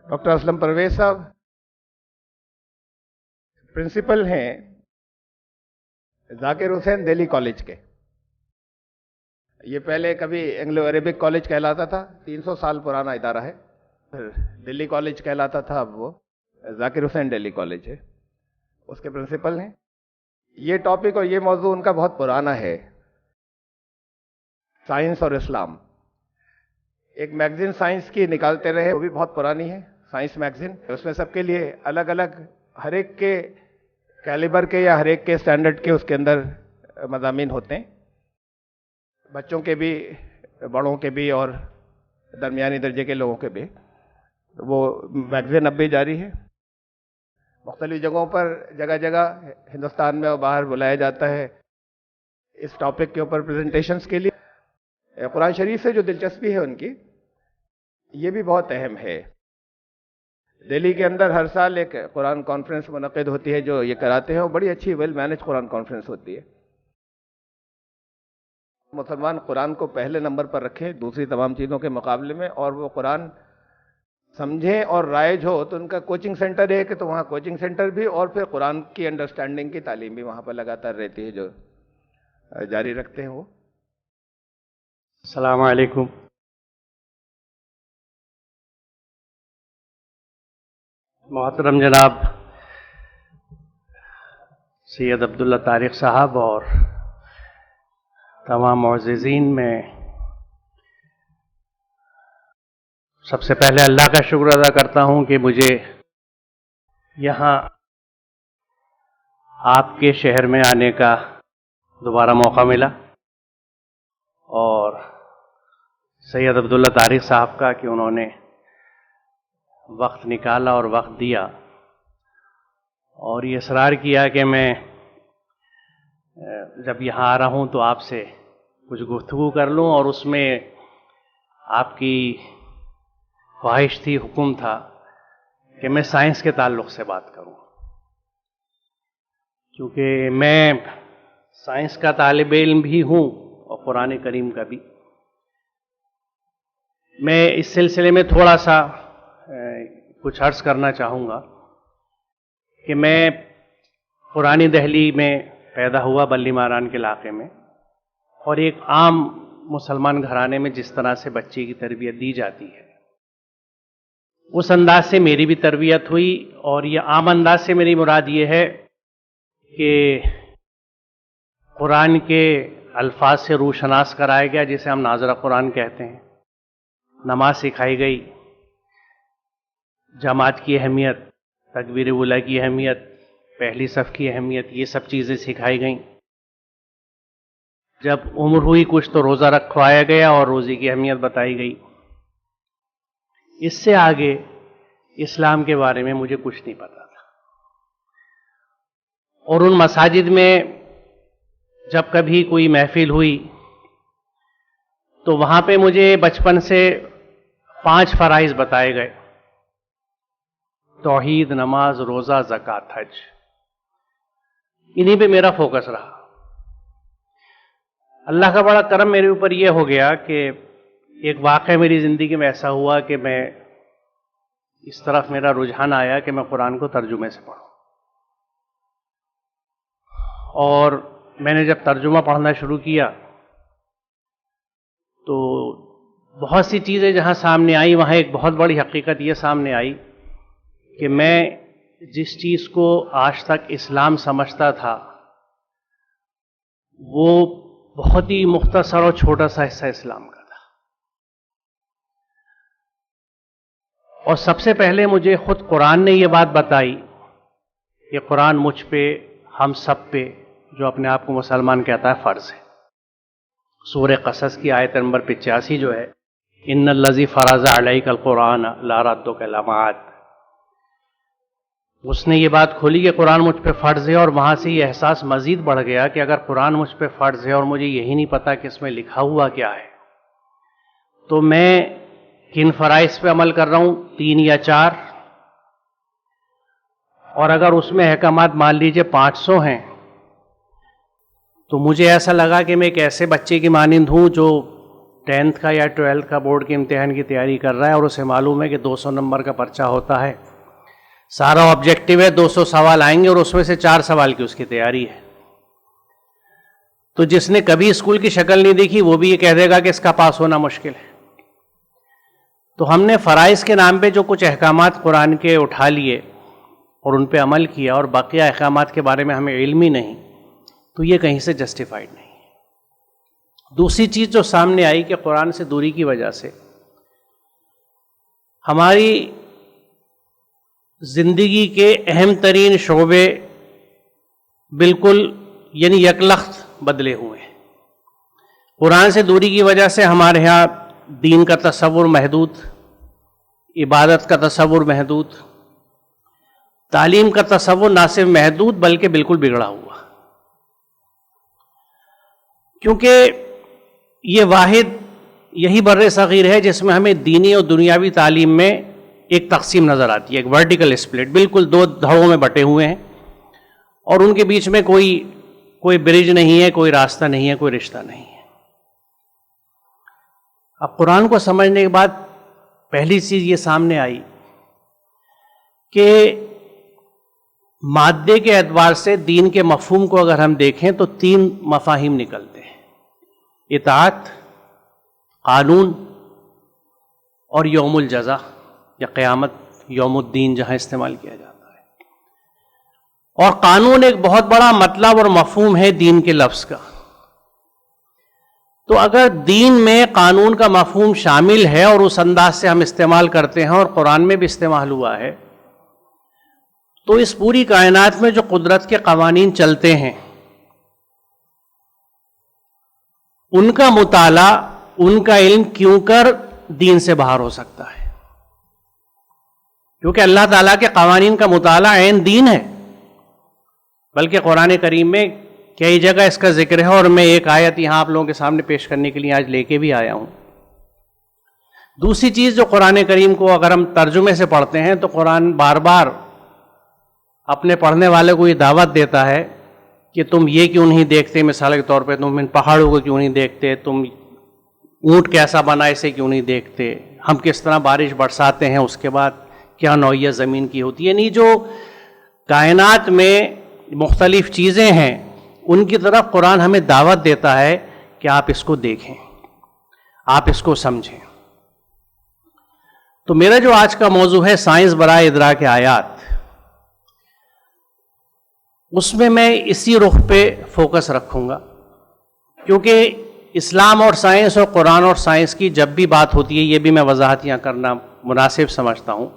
Doctor Aslam Pervez صاحب principal ہیں ذاکر حسین Delhi college کے. یہ پہلے کبھی اینگلو عربک کالج کہلاتا تھا، 300 سال پرانا ادارہ ہے. پھر دلی کالج کہلاتا تھا، اب وہ ذاکر حسین دہلی کالج ہے، اس کے پرنسپل ہیں. یہ ٹاپک اور یہ موضوع ان کا بہت پرانا ہے، سائنس اور اسلام. ایک میگزین سائنس کی نکالتے رہے، وہ بھی بہت پرانی ہے، سائنس میگزین. اس میں سب کے لیے الگ الگ، ہر ایک کے کیلیبر کے یا ہر ایک کے سٹینڈرڈ کے اس کے اندر مضامین ہوتے ہیں، بچوں کے بھی، بڑوں کے بھی، اور درمیانی درجے کے لوگوں کے بھی. وہ میگزین اب بھی جاری ہے. مختلف جگہوں پر جگہ جگہ ہندوستان میں اور باہر بلایا جاتا ہے اس ٹاپک کے اوپر پریزنٹیشنز کے لیے. قرآن شریف سے جو دلچسپی ہے ان کی، یہ بھی بہت اہم ہے. دہلی کے اندر ہر سال ایک قرآن کانفرنس منعقد ہوتی ہے جو یہ کراتے ہیں، اور بڑی اچھی ویل مینج قرآن کانفرنس ہوتی ہے. مسلمان قرآن کو پہلے نمبر پر رکھیں دوسری تمام چیزوں کے مقابلے میں، اور وہ قرآن سمجھیں اور رائج ہو تو ان کا کوچنگ سینٹر ہے کہ تو وہاں کوچنگ سینٹر بھی، اور پھر قرآن کی انڈرسٹینڈنگ کی تعلیم بھی وہاں پر لگاتار رہتی ہے جو جاری رکھتے ہیں وہ. السلام علیکم. محترم جناب سید عبداللہ طارق صاحب اور تمام معززین، میں سب سے پہلے اللہ کا شکر ادا کرتا ہوں کہ مجھے یہاں آپ کے شہر میں آنے کا دوبارہ موقع ملا، اور سید عبداللہ طارق صاحب کا کہ انہوں نے وقت نکالا اور وقت دیا اور یہ اصرار کیا کہ میں جب یہاں آ رہا ہوں تو آپ سے کچھ گفتگو کر لوں. اور اس میں آپ کی خواہش تھی، حکم تھا کہ میں سائنس کے تعلق سے بات کروں، کیونکہ میں سائنس کا طالب علم بھی ہوں اور قرآن کریم کا بھی. میں اس سلسلے میں تھوڑا سا کچھ عرض کرنا چاہوں گا کہ میں پرانی دہلی میں پیدا ہوا، بلی ماران کے علاقے میں، اور ایک عام مسلمان گھرانے میں جس طرح سے بچے کی تربیت دی جاتی ہے اس انداز سے میری بھی تربیت ہوئی. اور یہ عام انداز سے میری مراد یہ ہے کہ قرآن کے الفاظ سے روشناس کرایا گیا، جسے ہم ناظرہ قرآن کہتے ہیں. نماز سکھائی گئی، جماعت کی اہمیت، تکبیر اولیٰ کی اہمیت، پہلی صف کی اہمیت، یہ سب چیزیں سکھائی گئیں. جب عمر ہوئی کچھ تو روزہ رکھوایا گیا اور روزے کی اہمیت بتائی گئی. اس سے آگے اسلام کے بارے میں مجھے کچھ نہیں پتا تھا. اور ان مساجد میں جب کبھی کوئی محفل ہوئی تو وہاں پہ مجھے بچپن سے 5 فرائض بتائے گئے: توحید، نماز، روزہ، زکوٰۃ، حج. انہی پہ میرا فوکس رہا. اللہ کا بڑا کرم میرے اوپر یہ ہو گیا کہ ایک واقعہ میری زندگی میں ایسا ہوا کہ میں اس طرف میرا رجحان آیا کہ میں قرآن کو ترجمے سے پڑھوں. اور میں نے جب ترجمہ پڑھنا شروع کیا تو بہت سی چیزیں جہاں سامنے آئی، وہاں ایک بہت بڑی حقیقت یہ سامنے آئی کہ میں جس چیز کو آج تک اسلام سمجھتا تھا وہ بہت ہی مختصر اور چھوٹا سا حصہ اسلام کا تھا. اور سب سے پہلے مجھے خود قرآن نے یہ بات بتائی کہ قرآن مجھ پہ، ہم سب پہ، جو اپنے آپ کو مسلمان کہتا ہے، فرض ہے. سورہ قصص کی آیت نمبر 85 جو ہے، ان الذی فرض علیک القرآن لا ردک الی معاد، اس نے یہ بات کھولی کہ قرآن مجھ پہ فرض ہے. اور وہاں سے یہ احساس مزید بڑھ گیا کہ اگر قرآن مجھ پہ فرض ہے اور مجھے یہی نہیں پتا کہ اس میں لکھا ہوا کیا ہے، تو میں کن فرائض پہ عمل کر رہا ہوں، 3 یا 4. اور اگر اس میں احکامات مان لیجئے 500 ہیں تو مجھے ایسا لگا کہ میں ایک ایسے بچے کی مانند ہوں جو 10th کا یا 12th کا بورڈ کے امتحان کی تیاری کر رہا ہے اور اسے معلوم ہے کہ 200 نمبر کا پرچہ ہوتا ہے، سارا آبجیکٹیو ہے، 200 سوال آئیں گے اور اس میں سے 4 سوال کی اس کی تیاری ہے، تو جس نے کبھی اسکول کی شکل نہیں دیکھی وہ بھی یہ کہہ دے گا کہ اس کا پاس ہونا مشکل ہے۔ تو ہم نے فرائض کے نام پہ جو کچھ احکامات قرآن کے اٹھا لیے اور ان پہ عمل کیا اور باقی احکامات کے بارے میں ہمیں علم ہی نہیں، تو یہ کہیں سے جسٹیفائڈ نہیں ہے۔ دوسری چیز جو سامنے آئی کہ قرآن سے دوری کی وجہ سے ہماری زندگی کے اہم ترین شعبے بالکل یعنی یکلخت بدلے ہوئے ہیں۔ قرآن سے دوری کی وجہ سے ہمارے ہاں دین کا تصور محدود، عبادت کا تصور محدود، تعلیم کا تصور نہ صرف محدود بلکہ بالکل بگڑا ہوا، کیونکہ یہ واحد یہی بر صغیر ہے جس میں ہمیں دینی اور دنیاوی تعلیم میں ایک تقسیم نظر آتی ہے، ایک ورٹیکل اسپلٹ، بالکل 2 دھڑوں میں بٹے ہوئے ہیں اور ان کے بیچ میں کوئی برج نہیں ہے، کوئی راستہ نہیں ہے، کوئی رشتہ نہیں ہے۔ اب قرآن کو سمجھنے کے بعد پہلی چیز یہ سامنے آئی کہ مادے کے اعتبار سے دین کے مفہوم کو اگر ہم دیکھیں تو 3 مفاہیم نکلتے ہیں: اطاعت، قانون اور یوم الجزا یا قیامت، یوم الدین جہاں استعمال کیا جاتا ہے۔ اور قانون ایک بہت بڑا مطلب اور مفہوم ہے دین کے لفظ کا، تو اگر دین میں قانون کا مفہوم شامل ہے اور اس انداز سے ہم استعمال کرتے ہیں اور قرآن میں بھی استعمال ہوا ہے، تو اس پوری کائنات میں جو قدرت کے قوانین چلتے ہیں ان کا مطالعہ، ان کا علم کیوں کر دین سے باہر ہو سکتا ہے؟ کیونکہ اللہ تعالیٰ کے قوانین کا مطالعہ عین دین ہے، بلکہ قرآن کریم میں کئی جگہ اس کا ذکر ہے، اور میں ایک آیت یہاں آپ لوگوں کے سامنے پیش کرنے کے لیے آج لے کے بھی آیا ہوں۔ دوسری چیز جو قرآن کریم کو اگر ہم ترجمے سے پڑھتے ہیں تو قرآن بار بار اپنے پڑھنے والے کو یہ دعوت دیتا ہے کہ تم یہ کیوں نہیں دیکھتے، مثال کے طور پہ تم ان پہاڑوں کو کیوں نہیں دیکھتے، تم اونٹ کیسا بنا اسے کیوں نہیں دیکھتے، ہم کس طرح بارش برساتے ہیں، اس کے بعد کیا نوعیت زمین کی ہوتی ہے، یعنی جو کائنات میں مختلف چیزیں ہیں ان کی طرف قرآن ہمیں دعوت دیتا ہے کہ آپ اس کو دیکھیں، آپ اس کو سمجھیں۔ تو میرا جو آج کا موضوع ہے سائنس برائے ادراک آیات، اس میں اسی رخ پہ فوکس رکھوں گا، کیونکہ اسلام اور سائنس اور قرآن اور سائنس کی جب بھی بات ہوتی ہے، یہ بھی میں وضاحت یہاں کرنا مناسب سمجھتا ہوں،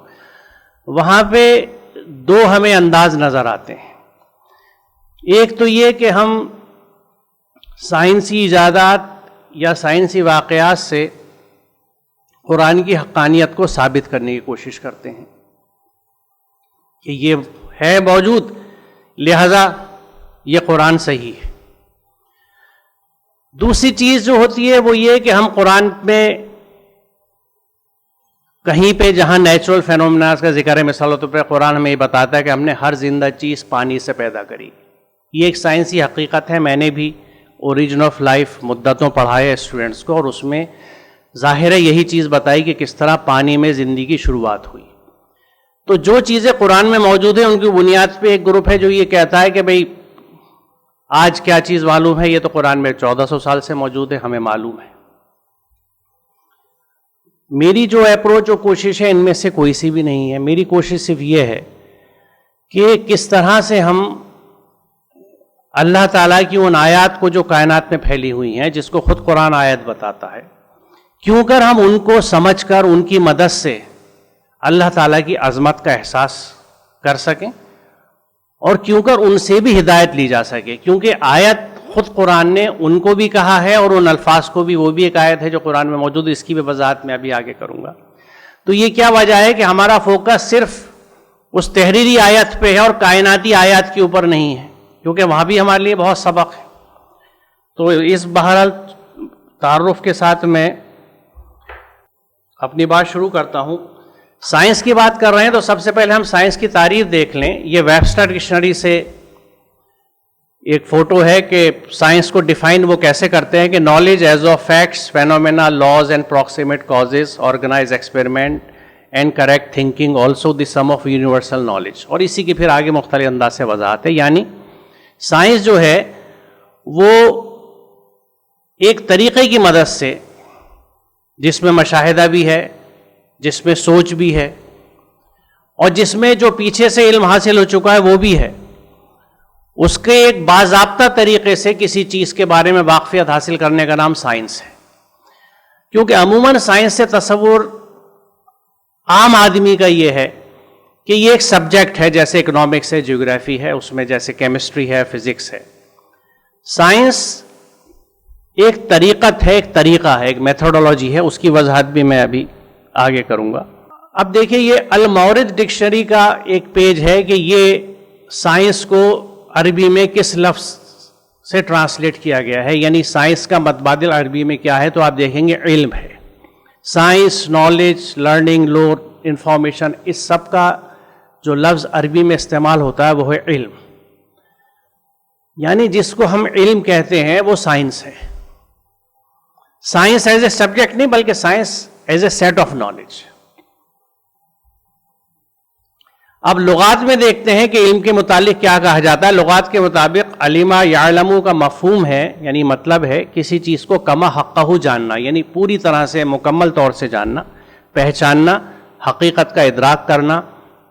وہاں پہ 2 ہمیں انداز نظر آتے ہیں۔ ایک تو یہ کہ ہم سائنسی ایجادات یا سائنسی واقعات سے قرآن کی حقانیت کو ثابت کرنے کی کوشش کرتے ہیں کہ یہ ہے موجود، لہذا یہ قرآن صحیح ہے۔ دوسری چیز جو ہوتی ہے وہ یہ کہ ہم قرآن میں کہیں پہ جہاں نیچرل فینومیناز کا ذکر ہے، مثال طور پر قرآن ہمیں یہ بتاتا ہے کہ ہم نے ہر زندہ چیز پانی سے پیدا کری، یہ ایک سائنسی حقیقت ہے۔ میں نے بھی اوریجن آف لائف مدتوں پڑھایا اسٹوڈنٹس کو، اور اس میں ظاہر ہے یہی چیز بتائی کہ کس طرح پانی میں زندگی کی شروعات ہوئی۔ تو جو چیزیں قرآن میں موجود ہیں ان کی بنیاد پہ ایک گروپ ہے جو یہ کہتا ہے کہ بھئی آج کیا چیز معلوم ہے، یہ تو قرآن میں 1400 سال سے موجود ہے، ہمیں معلوم ہے۔ میری جو اپروچ اور کوشش ہے ان میں سے کوئی سی بھی نہیں ہے۔ میری کوشش صرف یہ ہے کہ کس طرح سے ہم اللہ تعالیٰ کی ان آیات کو جو کائنات میں پھیلی ہوئی ہیں، جس کو خود قرآن آیت بتاتا ہے، کیوں کر ہم ان کو سمجھ کر ان کی مدد سے اللہ تعالیٰ کی عظمت کا احساس کر سکیں، اور کیوں کر ان سے بھی ہدایت لی جا سکے، کیونکہ آیت خود قرآن نے ان کو بھی کہا ہے اور ان الفاظ کو بھی، وہ بھی ایک آیت ہے جو قرآن میں موجود ہے، اس کی بھی وضاحت میں ابھی آگے کروں گا۔ تو یہ کیا وجہ ہے کہ ہمارا فوکس صرف اس تحریری آیت پہ ہے اور کائناتی آیات کے اوپر نہیں ہے، کیونکہ وہاں بھی ہمارے لیے بہت سبق ہے۔ تو اس بہرحال تعارف کے ساتھ میں اپنی بات شروع کرتا ہوں۔ سائنس کی بات کر رہے ہیں تو سب سے پہلے ہم سائنس کی تعریف دیکھ لیں۔ یہ ویبسٹر ڈکشنری سے ایک فوٹو ہے کہ سائنس کو ڈیفائن وہ کیسے کرتے ہیں کہ knowledge is of facts, phenomena, laws and proximate causes, organise experiment and correct thinking also the sum of universal knowledge. اور اسی کی پھر آگے مختلف انداز سے وضاحت ہے. یعنی سائنس جو ہے وہ ایک طریقے کی مدد سے، جس میں مشاہدہ بھی ہے، جس میں سوچ بھی ہے، اور جس میں جو پیچھے سے علم حاصل ہو چکا ہے وہ بھی ہے، اس کے ایک باضابطہ طریقے سے کسی چیز کے بارے میں واقفیت حاصل کرنے کا نام سائنس ہے. کیونکہ عموماً سائنس سے تصور عام آدمی کا یہ ہے کہ یہ ایک سبجیکٹ ہے، جیسے اکنامکس ہے، جیوگرافی ہے، اس میں جیسے کیمسٹری ہے، فزکس ہے. سائنس ایک طریقت ہے، ایک طریقہ ہے، ایک میتھڈولوجی ہے. اس کی وضاحت بھی میں ابھی آگے کروں گا. اب دیکھیں یہ المورد ڈکشنری کا ایک پیج ہے کہ یہ سائنس کو عربی میں کس لفظ سے ٹرانسلیٹ کیا گیا ہے. یعنی سائنس کا متبادل عربی میں کیا ہے تو آپ دیکھیں گے علم ہے. Science, knowledge, learning, lore, information, اس سب کا جو لفظ عربی میں استعمال ہوتا ہے وہ ہے علم. یعنی جس کو ہم علم کہتے ہیں وہ سائنس ہے. سائنس ایز اے سبجیکٹ نہیں بلکہ science as a set of knowledge. اب لغات میں دیکھتے ہیں کہ علم کے متعلق کیا کہا جاتا ہے. لغات کے مطابق علم یعلم کا مفہوم ہے، یعنی مطلب ہے کسی چیز کو کما حقہ جاننا، یعنی پوری طرح سے مکمل طور سے جاننا، پہچاننا، حقیقت کا ادراک کرنا،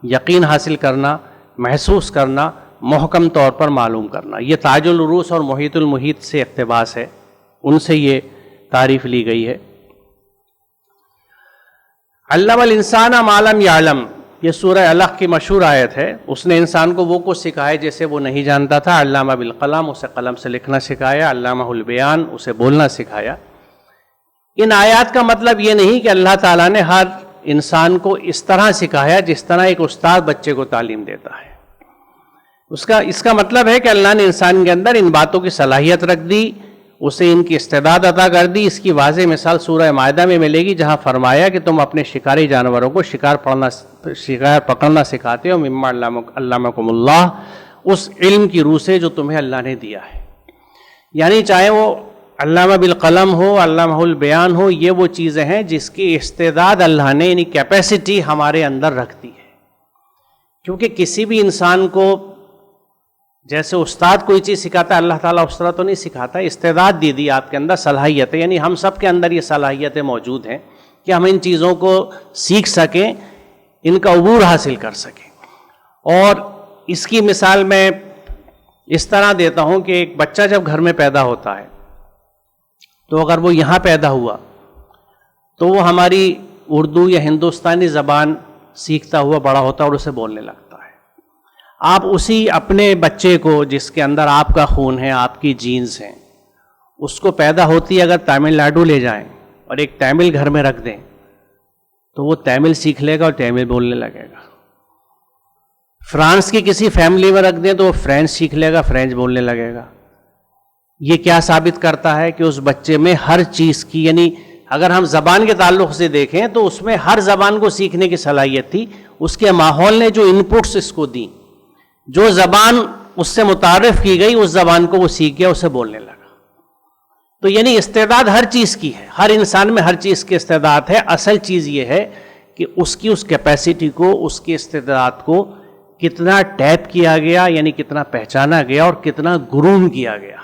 یقین حاصل کرنا، محسوس کرنا، محکم طور پر معلوم کرنا. یہ تاج العروس اور محیط المحیط سے اقتباس ہے، ان سے یہ تعریف لی گئی ہے. علم الانسان ما لم یعلم، یہ سورہ الق کی مشہور آیت ہے. اس نے انسان کو وہ کچھ سکھایا جیسے وہ نہیں جانتا تھا. علامہ بالقلم، اسے قلم سے لکھنا سکھایا. علامہ البیان، اسے بولنا سکھایا. ان آیات کا مطلب یہ نہیں کہ اللہ تعالیٰ نے ہر انسان کو اس طرح سکھایا جس طرح ایک استاد بچے کو تعلیم دیتا ہے. اس کا مطلب ہے کہ اللہ نے انسان کے اندر ان باتوں کی صلاحیت رکھ دی، اسے ان کی استعداد عطا کر دی. اس کی واضح مثال سورہ مائدہ میں ملے گی، جہاں فرمایا کہ تم اپنے شکاری جانوروں کو شکار پکڑنا سکھاتے ہو. مما علمکم اللہ، اس علم کی روح سے جو تمہیں اللہ نے دیا ہے. یعنی چاہے وہ علامہ بالقلم ہو، علامہ البیان ہو، یہ وہ چیزیں ہیں جس کی استعداد اللہ نے، یعنی کیپیسٹی ہمارے اندر رکھ دی ہے. کیونکہ کسی بھی انسان کو جیسے استاد کوئی چیز سکھاتا ہے، اللہ تعالیٰ اس طرح تو نہیں سکھاتا. استعداد دے دی آپ کے اندر، صلاحیت ہے. یعنی ہم سب کے اندر یہ صلاحیتیں موجود ہیں کہ ہم ان چیزوں کو سیکھ سکیں، ان کا عبور حاصل کر سکیں. اور اس کی مثال میں اس طرح دیتا ہوں کہ ایک بچہ جب گھر میں پیدا ہوتا ہے تو اگر وہ یہاں پیدا ہوا تو وہ ہماری اردو یا ہندوستانی زبان سیکھتا ہوا بڑا ہوتا ہے اور اسے بولنے لگتا ہے. آپ اسی اپنے بچے کو جس کے اندر آپ کا خون ہے، آپ کی جینز ہیں، اس کو پیدا ہوتی ہے اگر تامل ناڈو لے جائیں اور ایک تامل گھر میں رکھ دیں تو وہ تامل سیکھ لے گا اور تامل بولنے لگے گا. فرانس کی کسی فیملی میں رکھ دیں تو وہ فرینچ سیکھ لے گا، فرینچ بولنے لگے گا. یہ کیا ثابت کرتا ہے کہ اس بچے میں ہر چیز کی، یعنی اگر ہم زبان کے تعلق سے دیکھیں تو اس میں ہر زبان کو سیکھنے کی صلاحیت تھی. اس کے ماحول نے جو انپٹس اس کو دی، جو زبان اس سے متعارف کی گئی اس زبان کو وہ سیکھ گیا، اسے بولنے لگا. تو یعنی استعداد ہر چیز کی ہے، ہر انسان میں ہر چیز کی استعداد ہے. اصل چیز یہ ہے کہ اس کی اس کیپیسٹی کو، اس کی استعداد کو کتنا ٹیپ کیا گیا، یعنی کتنا پہچانا گیا اور کتنا گروم کیا گیا.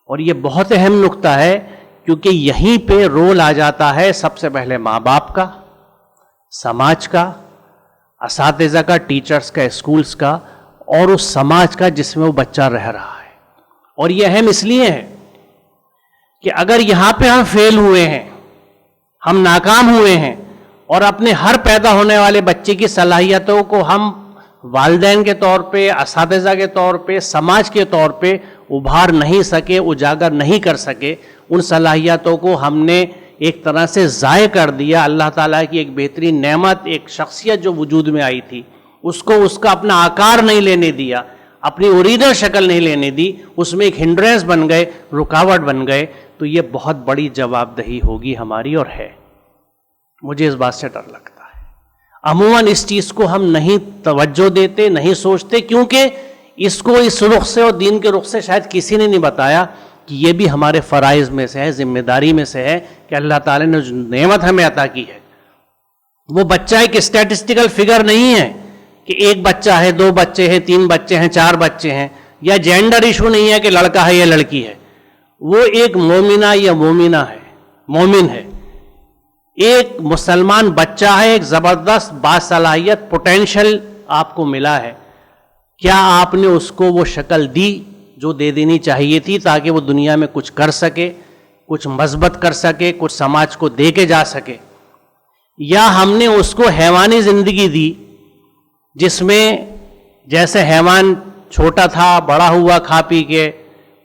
اور یہ بہت اہم نقطہ ہے کیونکہ یہیں پہ رول آ جاتا ہے سب سے پہلے ماں باپ کا، سماج کا، اساتذہ کا، ٹیچرز کا، اسکولز کا، اور اس سماج کا جس میں وہ بچہ رہ رہا ہے. اور یہ اہم اس لیے ہے کہ اگر یہاں پہ ہم فیل ہوئے ہیں، ہم ناکام ہوئے ہیں، اور اپنے ہر پیدا ہونے والے بچے کی صلاحیتوں کو ہم والدین کے طور پہ، اساتذہ کے طور پہ، سماج کے طور پہ ابھار نہیں سکے، اجاگر نہیں کر سکے، ان صلاحیتوں کو ہم نے ایک طرح سے ضائع کر دیا. اللہ تعالیٰ کی ایک بہترین نعمت، ایک شخصیت جو وجود میں آئی تھی، اس کو اس کا اپنا آکار نہیں لینے دیا، اپنی اوریجنل شکل نہیں لینے دی، اس میں ایک ہنڈرنس بن گئے، رکاوٹ بن گئے. تو یہ بہت بڑی جواب دہی ہوگی ہماری، اور ہے. مجھے اس بات سے ڈر لگتا ہے. عموماً اس چیز کو ہم نہیں توجہ دیتے، نہیں سوچتے، کیونکہ اس کو اس رخ سے اور دین کے رخ سے شاید کسی نے نہیں بتایا کہ یہ بھی ہمارے فرائض میں سے ہے، ذمہ داری میں سے ہے کہ اللہ تعالیٰ نے جو نعمت ہمیں عطا کی ہے، وہ بچہ ایک اسٹیٹسٹیکل فگر نہیں ہے کہ ایک بچہ ہے، 2 بچے ہیں، 3 بچے ہیں، 4 بچے ہیں، یا جینڈر ایشو نہیں ہے کہ لڑکا ہے یا لڑکی ہے. وہ ایک مومنہ یا مومنہ ہے، مومن ہے، ایک مسلمان بچہ ہے، ایک زبردست باصلاحیت پوٹینشل آپ کو ملا ہے. کیا آپ نے اس کو وہ شکل دی جو دے دینی چاہیے تھی تاکہ وہ دنیا میں کچھ کر سکے، کچھ مثبت کر سکے، کچھ سماج کو دے کے جا سکے؟ یا ہم نے اس کو حیوانی زندگی دی جس میں جیسے حیوان چھوٹا تھا، بڑا ہوا کھا پی کے،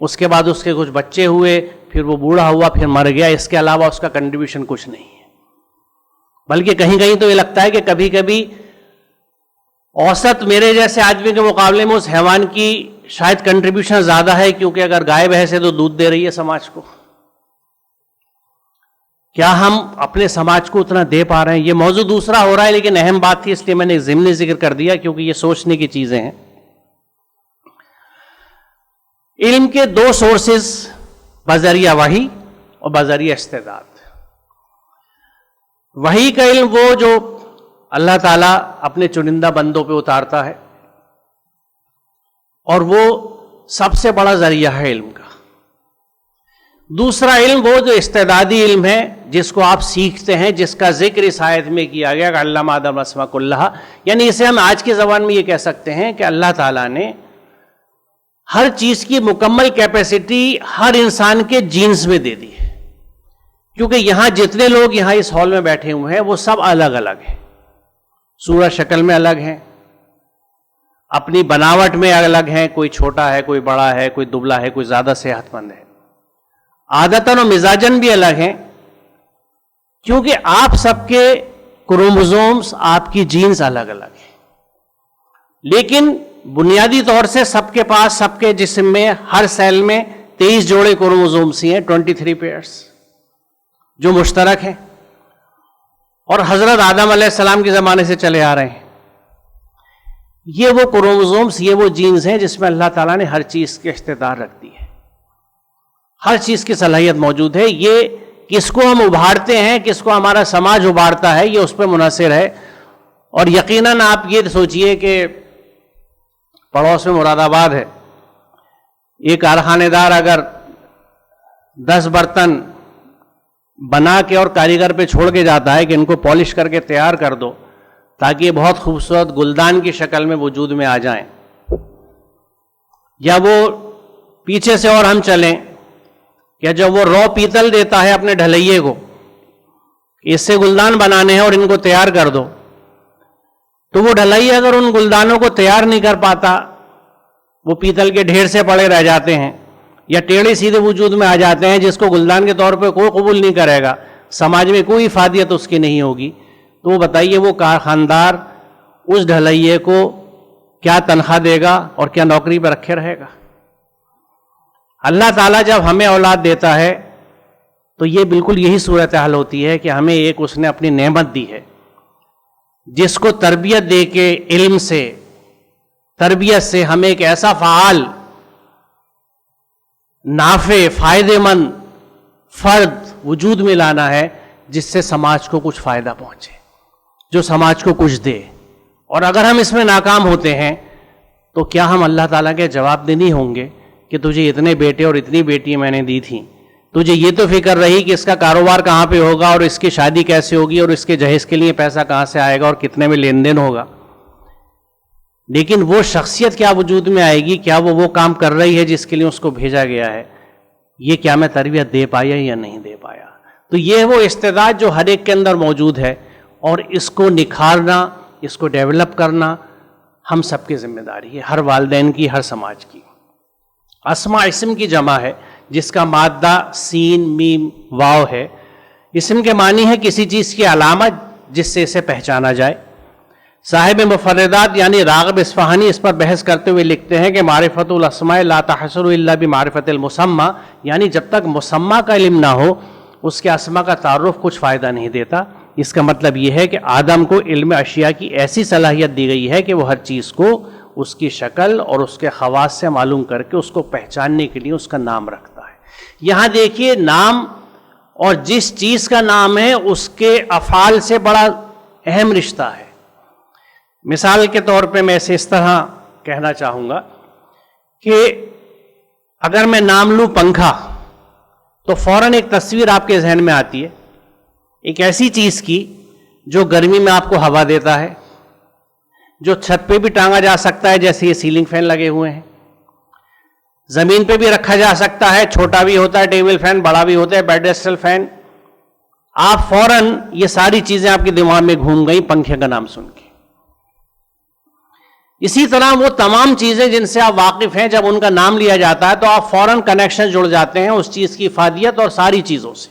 اس کے بعد اس کے کچھ بچے ہوئے، پھر وہ بوڑھا ہوا، پھر مر گیا، اس کے علاوہ اس کا کنٹریبیوشن کچھ نہیں ہے. بلکہ کہیں کہیں تو یہ لگتا ہے کہ کبھی کبھی اوسط میرے جیسے آدمی کے مقابلے میں اس حیوان کی شاید کنٹریبیوشن زیادہ ہے، کیونکہ اگر گائے بھینس ہے تو دودھ دے رہی ہے سماج کو. کیا ہم اپنے سماج کو اتنا دے پا رہے ہیں؟ یہ موضوع دوسرا ہو رہا ہے، لیکن اہم بات تھی اس لیے میں نے ضمنی ذکر کر دیا، کیونکہ یہ سوچنے کی چیزیں ہیں. علم کے 2 سورسز بذریعہ وحی اور بذریعہ استعداد. وحی کا علم وہ جو اللہ تعالیٰ اپنے چنندہ بندوں پہ اتارتا ہے، اور وہ سب سے بڑا ذریعہ ہے علم کا. دوسرا علم وہ جو استعدادی علم ہے، جس کو آپ سیکھتے ہیں، جس کا ذکر اس آیت میں کیا گیا کہ علم آدم الاسماء کلھا. یعنی اسے ہم آج کی زبان میں یہ کہہ سکتے ہیں کہ اللہ تعالیٰ نے ہر چیز کی مکمل کیپیسٹی ہر انسان کے جینز میں دے دی ہے. کیونکہ یہاں جتنے لوگ یہاں اس ہال میں بیٹھے ہوئے ہیں وہ سب الگ الگ ہیں، صورت شکل میں الگ ہیں، اپنی بناوٹ میں الگ ہیں، کوئی چھوٹا ہے، کوئی بڑا ہے، کوئی دبلا ہے، کوئی زیادہ صحت مند ہے، عادتاً و مزاجاً بھی الگ ہیں. کیونکہ آپ سب کے کروموزومز، آپ کی جینز الگ الگ ہیں. لیکن بنیادی طور سے سب کے پاس، سب کے جسم میں، ہر سیل میں 23 جوڑے کروموزومز ہی ہیں، 23 پیئرز جو مشترک ہیں، اور حضرت آدم علیہ السلام کے زمانے سے چلے آ رہے ہیں. یہ وہ کروموزومز، یہ وہ جینز ہیں جس میں اللہ تعالیٰ نے ہر چیز کی اختیار رکھ دی ہے، ہر چیز کی صلاحیت موجود ہے. یہ کس کو ہم ابھارتے ہیں، کس کو ہمارا سماج ابھارتا ہے، یہ اس پہ منحصر ہے. اور یقیناً آپ یہ سوچئے کہ پڑوس میں مراد آباد ہے، ایک کارخانے دار اگر 10 برتن بنا کے اور کاریگر پہ چھوڑ کے جاتا ہے کہ ان کو پالش کر کے تیار کر دو تاکہ یہ بہت خوبصورت گلدان کی شکل میں وجود میں آ جائیں، یا وہ پیچھے سے اور ہم چلیں، یا جب وہ رو پیتل دیتا ہے اپنے ڈھلئیے کو، اس سے گلدان بنانے ہیں اور ان کو تیار کر دو، تو وہ ڈھلئیے اگر ان گلدانوں کو تیار نہیں کر پاتا، وہ پیتل کے ڈھیر سے پڑے رہ جاتے ہیں یا ٹیڑھے سیدھے وجود میں آ جاتے ہیں، جس کو گلدان کے طور پہ کوئی قبول نہیں کرے گا، سماج میں کوئی افادیت اس کی نہیں ہوگی. تو وہ بتائیے وہ کارخاندار اس ڈھلئیے کو کیا تنخواہ دے گا اور کیا نوکری پہ رکھے رہے گا؟ اللہ تعالیٰ جب ہمیں اولاد دیتا ہے تو یہ بالکل یہی صورتحال ہوتی ہے کہ ہمیں ایک اس نے اپنی نعمت دی ہے جس کو تربیت دے کے، علم سے، تربیت سے ہمیں ایک ایسا فعال، نافع، فائدے مند فرد وجود میں لانا ہے جس سے سماج کو کچھ فائدہ پہنچے، جو سماج کو کچھ دے. اور اگر ہم اس میں ناکام ہوتے ہیں تو کیا ہم اللہ تعالیٰ کے جواب دہ نہیں ہوں گے کہ تجھے اتنے بیٹے اور اتنی بیٹی میں نے دی تھیں، تجھے یہ تو فکر رہی کہ اس کا کاروبار کہاں پہ ہوگا اور اس کی شادی کیسے ہوگی اور اس کے جہیز کے لیے پیسہ کہاں سے آئے گا اور کتنے میں لین دین ہوگا، لیکن وہ شخصیت کیا وجود میں آئے گی؟ کیا وہ کام کر رہی ہے جس کے لیے اس کو بھیجا گیا ہے؟ یہ کیا میں تربیت دے پایا یا نہیں دے پایا؟ تو یہ وہ استعداد جو ہر ایک کے اندر موجود ہے، اور اس کو نکھارنا، اس کو ڈیولپ کرنا ہم سب کی ذمہ داری ہے، ہر والدین کی، ہر سماج کی. اسماء اسم کی جمع ہے جس کا مادہ سین، میم، واو ہے. اسم کے معنی ہے کسی چیز کی علامت جس سے اسے پہچانا جائے. صاحب مفردات یعنی راغب اصفہانی اس پر بحث کرتے ہوئے لکھتے ہیں کہ معرفت الاسماء لا تحصل الا بمعرفت المسمى، یعنی جب تک مسمى کا علم نہ ہو اس کے اسماء کا تعارف کچھ فائدہ نہیں دیتا. اس کا مطلب یہ ہے کہ آدم کو علم اشیاء کی ایسی صلاحیت دی گئی ہے کہ وہ ہر چیز کو اس کی شکل اور اس کے خواص سے معلوم کر کے اس کو پہچاننے کے لیے اس کا نام رکھتا ہے. یہاں دیکھیے نام اور جس چیز کا نام ہے اس کے افعال سے بڑا اہم رشتہ ہے. مثال کے طور پہ میں اسے اس طرح کہنا چاہوں گا کہ اگر میں نام لوں پنکھا تو فوراً ایک تصویر آپ کے ذہن میں آتی ہے ایک ایسی چیز کی جو گرمی میں آپ کو ہوا دیتا ہے, جو چھت پہ بھی ٹانگا جا سکتا ہے جیسے یہ سیلنگ فین لگے ہوئے ہیں, زمین پہ بھی رکھا جا سکتا ہے, چھوٹا بھی ہوتا ہے ٹیبل فین, بڑا بھی ہوتا ہے پیڈسٹل فین. آپ فوراً یہ ساری چیزیں آپ کے دماغ میں گھوم گئی پنکھے کا نام سن کے. اسی طرح وہ تمام چیزیں جن سے آپ واقف ہیں جب ان کا نام لیا جاتا ہے تو آپ فوراً کنیکشن جڑ جاتے ہیں اس چیز کی افادیت اور ساری چیزوں سے.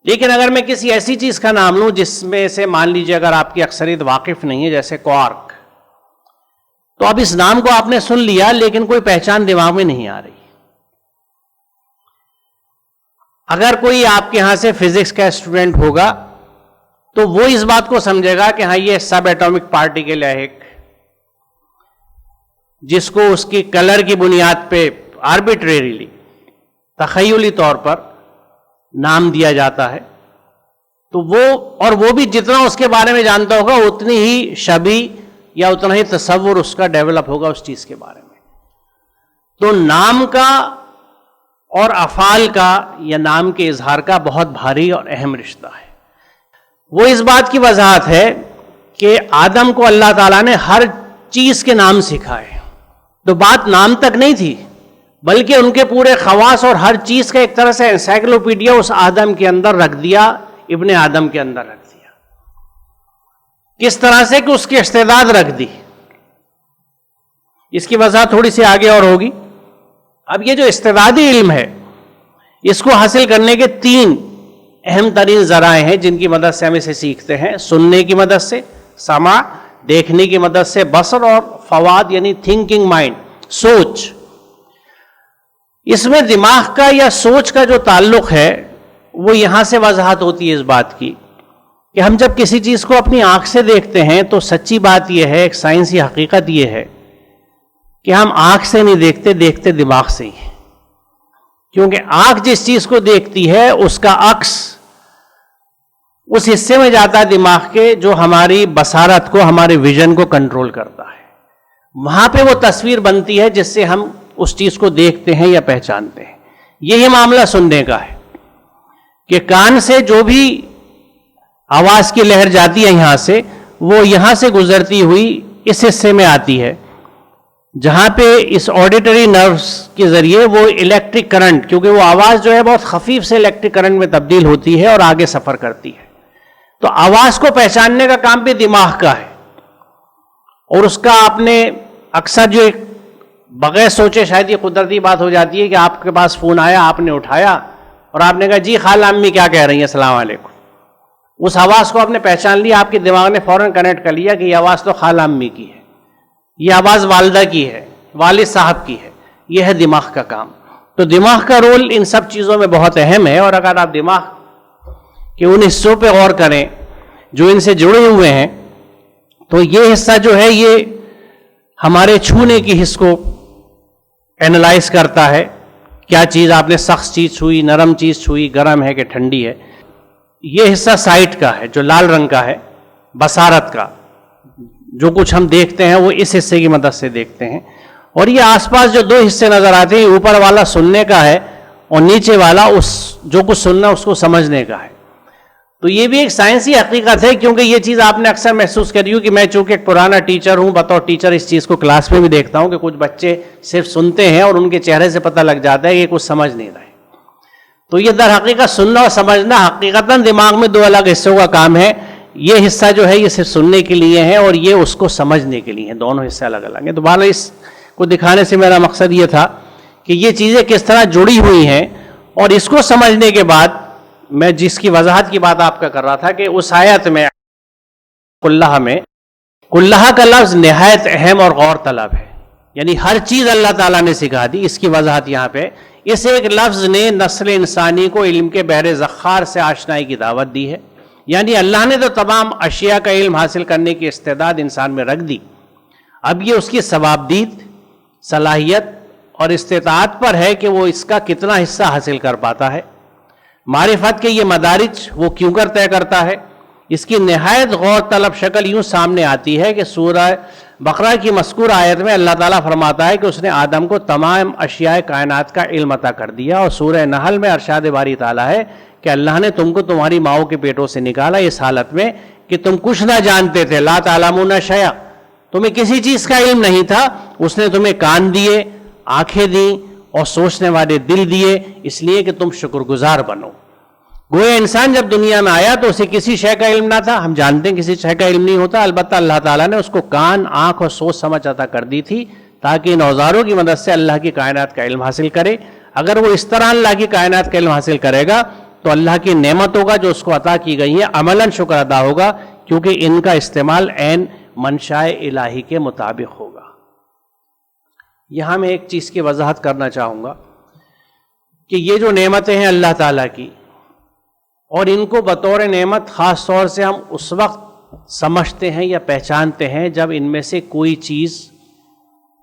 لیکن اگر میں کسی ایسی چیز کا نام لوں جس میں سے مان لیجیے اگر آپ کی اکثریت واقف نہیں ہے جیسے کوارک, تو اب اس نام کو آپ نے سن لیا لیکن کوئی پہچان دماغ میں نہیں آ رہی. اگر کوئی آپ کے ہاں سے فزکس کا اسٹوڈنٹ ہوگا تو وہ اس بات کو سمجھے گا کہ ہاں یہ سب ایٹامک پارٹیکل ہے ایک, جس کو اس کی کلر کی بنیاد پہ آربیٹریریلی تخیلی طور پر نام دیا جاتا ہے. تو وہ بھی جتنا اس کے بارے میں جانتا ہوگا اتنی ہی شبیہ یا اتنا ہی تصور اس کا ڈیولپ ہوگا اس چیز کے بارے میں. تو نام کا اور افعال کا یا نام کے اظہار کا بہت بھاری اور اہم رشتہ ہے. وہ اس بات کی وضاحت ہے کہ آدم کو اللہ تعالیٰ نے ہر چیز کے نام سکھائے. تو بات نام تک نہیں تھی بلکہ ان کے پورے خواص اور ہر چیز کا ایک طرح سے انسائکلوپیڈیا اس آدم کے اندر رکھ دیا, ابن آدم کے اندر رکھ دیا. کس طرح سے کہ اس کی استعداد رکھ دی. اس کی وضاحت تھوڑی سی آگے اور ہوگی. اب یہ جو استعدادی علم ہے اس کو حاصل کرنے کے 3 اہم ترین ذرائع ہیں جن کی مدد سے ہم اسے سیکھتے ہیں. سننے کی مدد سے سماع, دیکھنے کی مدد سے بصر, اور فواد یعنی تھنکنگ مائنڈ, سوچ. اس میں دماغ کا یا سوچ کا جو تعلق ہے وہ یہاں سے وضاحت ہوتی ہے اس بات کی کہ ہم جب کسی چیز کو اپنی آنکھ سے دیکھتے ہیں تو سچی بات یہ ہے, ایک سائنسی حقیقت یہ ہے کہ ہم آنکھ سے نہیں دیکھتے, دیکھتے دماغ سے ہی ہیں. کیونکہ آنکھ جس چیز کو دیکھتی ہے اس کا عکس اس حصے میں جاتا ہے دماغ کے جو ہماری بصارت کو, ہمارے ویژن کو کنٹرول کرتا ہے. وہاں پہ وہ تصویر بنتی ہے جس سے ہم اس چیز کو دیکھتے ہیں یا پہچانتے ہیں. یہی معاملہ سننے کا ہے کہ کان سے جو بھی آواز کی لہر جاتی ہے یہاں سے, وہ یہاں سے گزرتی ہوئی اس حصے میں آتی ہے جہاں پہ اس آڈیٹری نروس کے ذریعے وہ الیکٹرک کرنٹ, کیونکہ وہ آواز جو ہے بہت خفیف سے الیکٹرک کرنٹ میں تبدیل ہوتی ہے اور آگے سفر کرتی ہے. تو آواز کو پہچاننے کا کام بھی دماغ کا ہے. اور اس کا آپ نے اکثر جو ایک بغیر سوچے شاید یہ قدرتی بات ہو جاتی ہے کہ آپ کے پاس فون آیا, آپ نے اٹھایا اور آپ نے کہا جی خالہ امی کیا کہہ رہی ہیں, السلام علیکم. اس آواز کو آپ نے پہچان لیا, آپ کے دماغ نے فوراً کنیکٹ کر لیا کہ یہ آواز تو خالہ امی کی ہے, یہ آواز والدہ کی ہے, والد صاحب کی ہے. یہ ہے دماغ کا کام. تو دماغ کا رول ان سب چیزوں میں بہت اہم ہے. اور اگر آپ دماغ کہ ان حصوں پہ غور کریں جو ان سے جڑے ہوئے ہیں تو یہ حصہ جو ہے یہ ہمارے چھونے کی حص کو اینالائز کرتا ہے. کیا چیز آپ نے سخت چیز چھوئی, نرم چیز چھوئی, گرم ہے کہ ٹھنڈی ہے. یہ حصہ سائٹ کا ہے جو لال رنگ کا ہے, بصارت کا. جو کچھ ہم دیکھتے ہیں وہ اس حصے کی مدد سے دیکھتے ہیں. اور یہ آس پاس جو 2 حصے نظر آتے ہیں, اوپر والا سننے کا ہے اور نیچے والا اس جو کچھ سننا اس کو سمجھنے کا ہے. تو یہ بھی ایک سائنسی حقیقت ہے کیونکہ یہ چیز آپ نے اکثر محسوس کری ہو کہ میں چونکہ ایک پرانا ٹیچر ہوں, بطور ٹیچر اس چیز کو کلاس میں بھی دیکھتا ہوں کہ کچھ بچے صرف سنتے ہیں اور ان کے چہرے سے پتہ لگ جاتا ہے کہ کچھ سمجھ نہیں رہے. تو یہ در حقیقت سننا اور سمجھنا حقیقتاً دماغ میں 2 الگ حصوں کا کام ہے. یہ حصہ جو ہے یہ صرف سننے کے لیے ہے اور یہ اس کو سمجھنے کے لیے ہے. دونوں حصے الگ الگ ہیں. تو بہرحال اس کو دکھانے سے میرا مقصد یہ تھا کہ یہ چیزیں کس طرح جڑی ہوئی ہیں. اور اس کو سمجھنے کے بعد میں جس کی وضاحت کی بات آپ کا کر رہا تھا کہ اس آیت میں کلّہ کا لفظ نہایت اہم اور غور طلب ہے. یعنی ہر چیز اللہ تعالیٰ نے سکھا دی. اس کی وضاحت یہاں پہ اس ایک لفظ نے نسل انسانی کو علم کے بحر ذخار سے آشنائی کی دعوت دی ہے. یعنی اللہ نے تو تمام اشیاء کا علم حاصل کرنے کی استعداد انسان میں رکھ دی. اب یہ اس کی ثوابدید، صلاحیت اور استطاعت پر ہے کہ وہ اس کا کتنا حصہ حاصل کر پاتا ہے۔ معرفت کے یہ مدارج وہ کیوں کر طے کرتا ہے؟ اس کی نہایت غور طلب شکل یوں سامنے آتی ہے کہ سورہ بقرہ کی مذکور آیت میں اللہ تعالیٰ فرماتا ہے کہ اس نے آدم کو تمام اشیاء کائنات کا علم عطا کر دیا، اور سورہ نحل میں ارشاد باری تعالیٰ ہے کہ اللہ نے تم کو تمہاری ماؤں کے پیٹوں سے نکالا اس حالت میں کہ تم کچھ نہ جانتے تھے، لا تعلمون شیئا، تمہیں کسی چیز کا علم نہیں تھا، اس نے تمہیں کان دیے، آنکھیں دیں اور سوچنے والے دل دیے، اس لیے کہ تم شکر گزار بنو۔ گویا انسان جب دنیا میں آیا تو اسے کسی شے کا علم نہ تھا، ہم جانتے ہیں کسی شے کا علم نہیں ہوتا، البتہ اللہ تعالیٰ نے اس کو کان، آنکھ اور سوچ سمجھ عطا کر دی تھی تاکہ ان اوزاروں کی مدد سے اللہ کی کائنات کا علم حاصل کرے۔ اگر وہ اس طرح اللہ کی کائنات کا علم حاصل کرے گا تو اللہ کی نعمتوں کا جو اس کو عطا کی گئی ہیں عملاً شکر ادا ہوگا، کیونکہ ان کا استعمال عین منشاء الہی کے مطابق ہوگا۔ یہاں میں ایک چیز کی وضاحت کرنا چاہوں گا کہ یہ جو نعمتیں ہیں اللہ تعالیٰ کی، اور ان کو بطور نعمت خاص طور سے ہم اس وقت سمجھتے ہیں یا پہچانتے ہیں جب ان میں سے کوئی چیز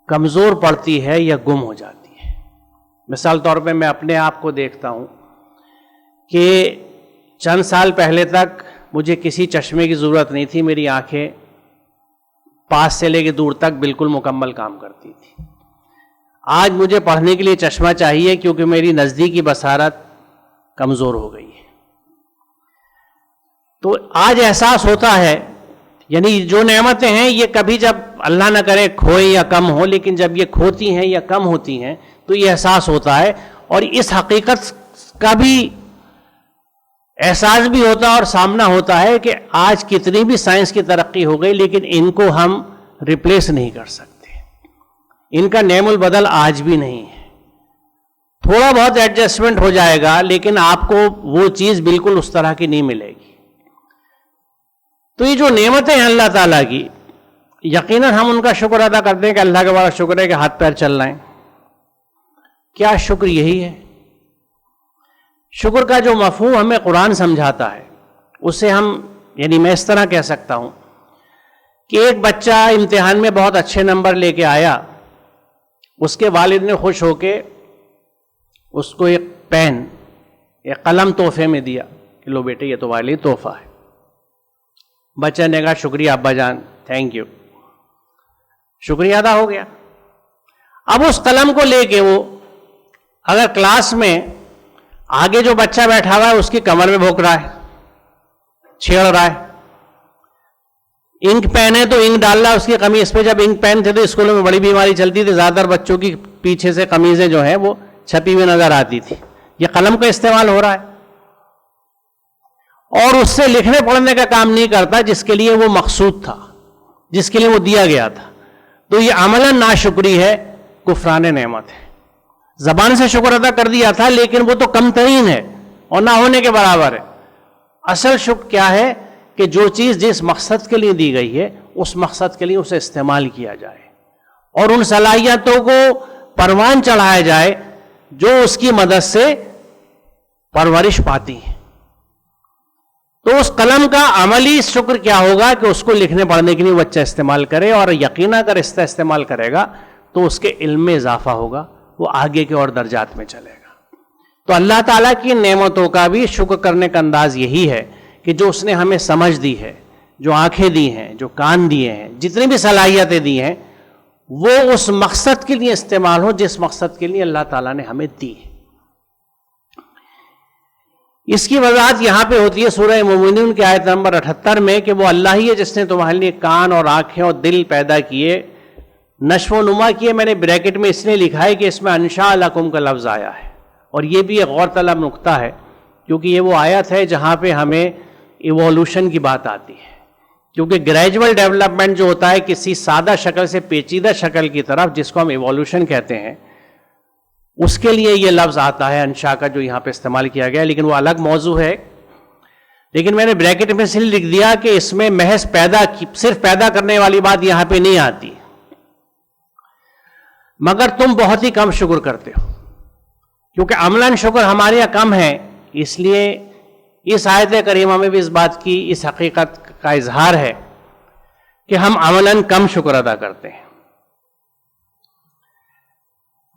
کمزور پڑتی ہے یا گم ہو جاتی ہے۔ مثال طور پہ میں اپنے آپ کو دیکھتا ہوں کہ چند سال پہلے تک مجھے کسی چشمے کی ضرورت نہیں تھی، میری آنکھیں پاس سے لے کے دور تک بالکل مکمل کام کرتی تھی۔ آج مجھے پڑھنے کے لیے چشمہ چاہیے کیونکہ میری نزدیکی بصارت کمزور ہو گئی ہے۔ تو آج احساس ہوتا ہے، یعنی جو نعمتیں ہیں یہ کبھی جب اللہ نہ کرے کھوئیں یا کم ہو، لیکن جب یہ کھوتی ہیں یا کم ہوتی ہیں تو یہ احساس ہوتا ہے، اور اس حقیقت کا بھی احساس بھی ہوتا اور سامنا ہوتا ہے کہ آج کتنی بھی سائنس کی ترقی ہو گئی لیکن ان کو ہم ریپلیس نہیں کر سکتے، ان کا نعم البدل آج بھی نہیں ہے۔ تھوڑا بہت ایڈجسٹمنٹ ہو جائے گا لیکن آپ کو وہ چیز بالکل اس طرح کی نہیں ملے گی۔ تو یہ جو نعمتیں ہیں اللہ تعالیٰ کی، یقیناً ہم ان کا شکر ادا کرتے ہیں کہ اللہ کا بڑا شکر ہے کہ ہاتھ پیر چل رہے ہیں۔ کیا شکر یہی ہے؟ شکر کا جو مفہوم ہمیں قرآن سمجھاتا ہے اسے ہم، یعنی میں اس طرح کہہ سکتا ہوں کہ ایک بچہ امتحان میں بہت اچھے نمبر لے کے آیا، اس کے والد نے خوش ہو کے اس کو ایک پین، ایک قلم تحفے میں دیا کہ لو بیٹے یہ تمہارے لیے تحفہ ہے۔ بچہ نے کہا شکریہ ابا جان، تھینک یو، شکریہ ادا ہو گیا۔ اب اس قلم کو لے کے وہ اگر کلاس میں آگے جو بچہ بیٹھا ہوا ہے اس کی کمر میں بھونک رہا ہے، چھیڑ رہا ہے، انک پین ہے تو انک ڈال رہا ہے اس کی قمیض پہ۔ جب انک پین تھے تو اسکولوں میں بڑی بیماری چلتی تھی، زیادہ تر بچوں کی پیچھے سے قمیضیں جو ہیں وہ چھپی ہوئی نظر آتی تھی۔ یہ قلم کا استعمال ہو رہا ہے اور اس سے لکھنے پڑھنے کا کام نہیں کرتا جس کے لیے وہ مقصود تھا، جس کے لیے وہ دیا گیا تھا۔ تو یہ عملاً ناشکری ہے، کفران نعمت ہے۔ زبان سے شکر ادا کر دیا تھا لیکن وہ تو کم ترین ہے اور نہ ہونے کے برابر ہے۔ اصل شکر کیا ہے کہ جو چیز جس مقصد کے لیے دی گئی ہے اس مقصد کے لیے اسے استعمال کیا جائے اور ان صلاحیتوں کو پروان چڑھایا جائے جو اس کی مدد سے پرورش پاتی ہیں۔ تو اس قلم کا عملی شکر کیا ہوگا کہ اس کو لکھنے پڑھنے کے لیے بچہ استعمال کرے، اور یقیناً اگر اس کا استعمال کرے گا تو اس کے علم میں اضافہ ہوگا، وہ آگے کے اور درجات میں چلے گا۔ تو اللہ تعالیٰ کی نعمتوں کا بھی شکر کرنے کا انداز یہی ہے کہ جو اس نے ہمیں سمجھ دی ہے، جو آنکھیں دی ہیں، جو کان دیے ہیں، جتنی بھی صلاحیتیں دی ہیں، وہ اس مقصد کے لیے استعمال ہو جس مقصد کے لیے اللہ تعالیٰ نے ہمیں دی ہے۔ اس کی وضاحت یہاں پہ ہوتی ہے سورہ مومنون کی آیت نمبر 78 میں کہ وہ اللہ ہی ہے جس نے تمہارے لیے کان اور آنکھیں اور دل پیدا کیے، نشو و نما کیے۔ میں نے بریکٹ میں اس لیے لکھا ہے کہ اس میں انشاء لکم کا لفظ آیا ہے، اور یہ بھی ایک غور طلب نقطہ ہے کیونکہ یہ وہ آیت ہے جہاں پہ ہمیں ایوولوشن کی بات آتی ہے، کیونکہ گریجول ڈیولپمنٹ جو ہوتا ہے کسی سادہ شکل سے پیچیدہ شکل کی طرف، جس کو ہم ایوولوشن کہتے ہیں، اس کے لیے یہ لفظ آتا ہے انشاء کا جو یہاں پہ استعمال کیا گیا، لیکن وہ الگ موضوع ہے۔ لیکن میں نے بریکٹ میں سے لکھ دیا کہ اس میں محض صرف پیدا کرنے والی بات یہاں پہ نہیں آتی، مگر تم بہت ہی کم شکر کرتے ہو، کیونکہ عملاً شکر ہمارے یہاں کم ہے۔ اس لیے اس آیت کریمہ میں بھی اس بات کی، اس حقیقت کا اظہار ہے کہ ہم عملاً کم شکر ادا کرتے ہیں۔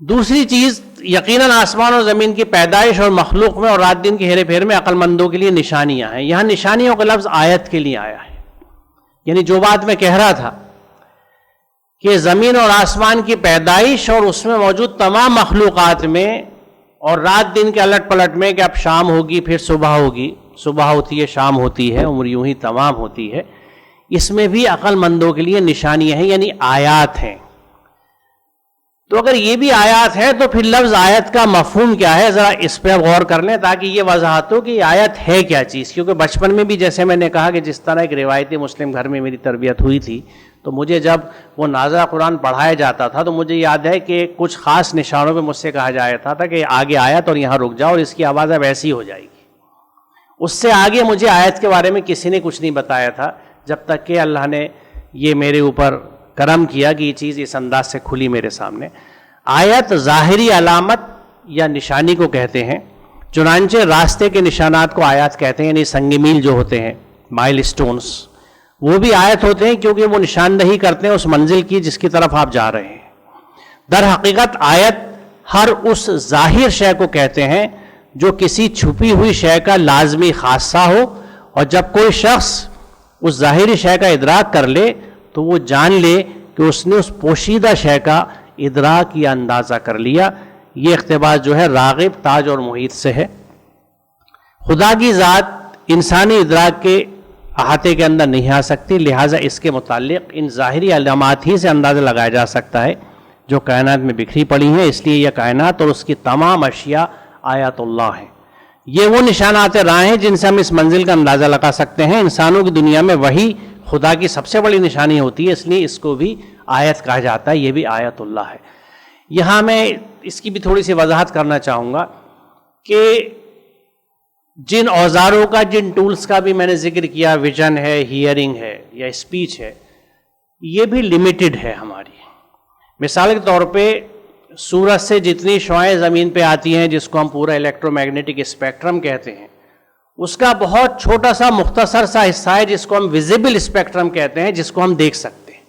دوسری چیز یقیناً آسمان اور زمین کی پیدائش اور مخلوق میں اور رات دن کے ہیرے پھیر میں عقل مندوں کے لیے نشانیاں ہیں. یہاں نشانیوں کا لفظ آیت کے لیے آیا ہے. یعنی جو بات میں کہہ رہا تھا کہ زمین اور آسمان کی پیدائش اور اس میں موجود تمام مخلوقات میں اور رات دن کے الٹ پلٹ میں کہ اب شام ہوگی پھر صبح ہوگی، صبح ہوتی ہے شام ہوتی ہے، عمر یوں ہی تمام ہوتی ہے، اس میں بھی عقل مندوں کے لیے نشانیاں ہیں، یعنی آیات ہیں. تو اگر یہ بھی آیات ہے تو پھر لفظ آیت کا مفہوم کیا ہے، ذرا اس پہ غور کر لیں تاکہ یہ وضاحت ہو کہ یہ آیت ہے کیا چیز. کیونکہ بچپن میں بھی جیسے میں نے کہا کہ جس طرح ایک روایتی مسلم گھر میں میری تربیت ہوئی تھی، تو مجھے جب وہ نازلہ قرآن پڑھایا جاتا تھا تو مجھے یاد ہے کہ کچھ خاص نشانوں پہ مجھ سے کہا جاتا تھا کہ آگے آیت اور یہاں رک جاؤ اور اس کی آواز اب ایسی ہو جائے گی. اس سے آگے مجھے آیت کے بارے میں کسی نے کچھ نہیں بتایا تھا جب تک کہ اللہ نے یہ میرے اوپر کرم کیا کہ یہ چیز اس انداز سے کھلی میرے سامنے. آیت ظاہری علامت یا نشانی کو کہتے ہیں، چنانچہ راستے کے نشانات کو آیات کہتے ہیں، یعنی سنگ میل جو ہوتے ہیں، مائل سٹونز، وہ بھی آیت ہوتے ہیں کیونکہ وہ نشاندہی کرتے ہیں اس منزل کی جس کی طرف آپ جا رہے ہیں. در حقیقت آیت ہر اس ظاہر شے کو کہتے ہیں جو کسی چھپی ہوئی شے کا لازمی خاصہ ہو، اور جب کوئی شخص اس ظاہری شے کا ادراک کر لے تو وہ جان لے کہ اس نے اس پوشیدہ شے کا ادراک یا اندازہ کر لیا. یہ اقتباس جو ہے راغب، تاج اور محیط سے ہے. خدا کی ذات انسانی ادراک کے احاطے کے اندر نہیں آ سکتی، لہٰذا اس کے متعلق ان ظاہری علامات ہی سے اندازہ لگایا جا سکتا ہے جو کائنات میں بکھری پڑی ہیں. اس لیے یہ کائنات اور اس کی تمام اشیاء آیات اللہ ہیں. یہ وہ نشانات راہ ہیں جن سے ہم اس منزل کا اندازہ لگا سکتے ہیں. انسانوں کی دنیا میں وہی خدا کی سب سے بڑی نشانی ہوتی ہے، اس لیے اس کو بھی آیت کہا جاتا ہے. یہ بھی آیت اللہ ہے. یہاں میں اس کی بھی تھوڑی سی وضاحت کرنا چاہوں گا کہ جن اوزاروں کا، جن ٹولز کا بھی میں نے ذکر کیا، ویژن ہے، ہیئرنگ ہے یا اسپیچ ہے، یہ بھی لمیٹڈ ہے ہماری. مثال کے طور پہ سورج سے جتنی شعاعیں زمین پہ آتی ہیں جس کو ہم پورا الیکٹرو میگنیٹک اسپیکٹرم کہتے ہیں، اس کا بہت چھوٹا سا مختصر سا حصہ ہے جس کو ہم ویزیبل اسپیکٹرم کہتے ہیں، جس کو ہم دیکھ سکتے ہیں.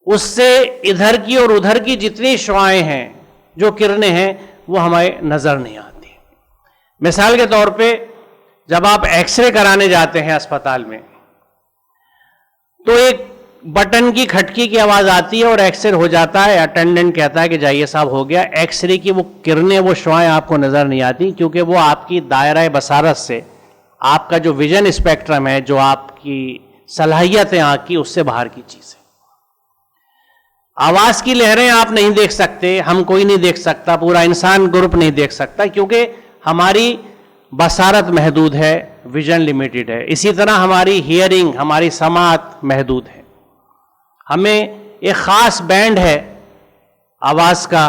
اس سے ادھر کی اور ادھر کی جتنی شعاعیں ہیں، جو کرنیں ہیں، وہ ہمیں نظر نہیں آتی. مثال کے طور پہ جب آپ ایکس رے کرانے جاتے ہیں اسپتال میں تو ایک بٹن کی کھٹکی کی آواز آتی ہے اور ایکس رے ہو جاتا ہے. اٹینڈنٹ کہتا ہے کہ جائیے صاحب ہو گیا. ایکس رے کی وہ کرنیں، وہ شعاعیں آپ کو نظر نہیں آتی کیونکہ وہ آپ کی دائرہ بصارت سے، آپ کا جو ویژن اسپیکٹرم ہے، جو آپ کی صلاحیت ہے آنکھ کی، اس سے باہر کی چیز ہے. آواز کی لہریں آپ نہیں دیکھ سکتے، ہم کوئی نہیں دیکھ سکتا، پورا انسان گروپ نہیں دیکھ سکتا کیونکہ ہماری بصارت محدود ہے، ویژن لمیٹڈ ہے. اسی طرح ہماری ہیئرنگ، ہماری سماعت محدود ہے. ہمیں ایک خاص بینڈ ہے آواز کا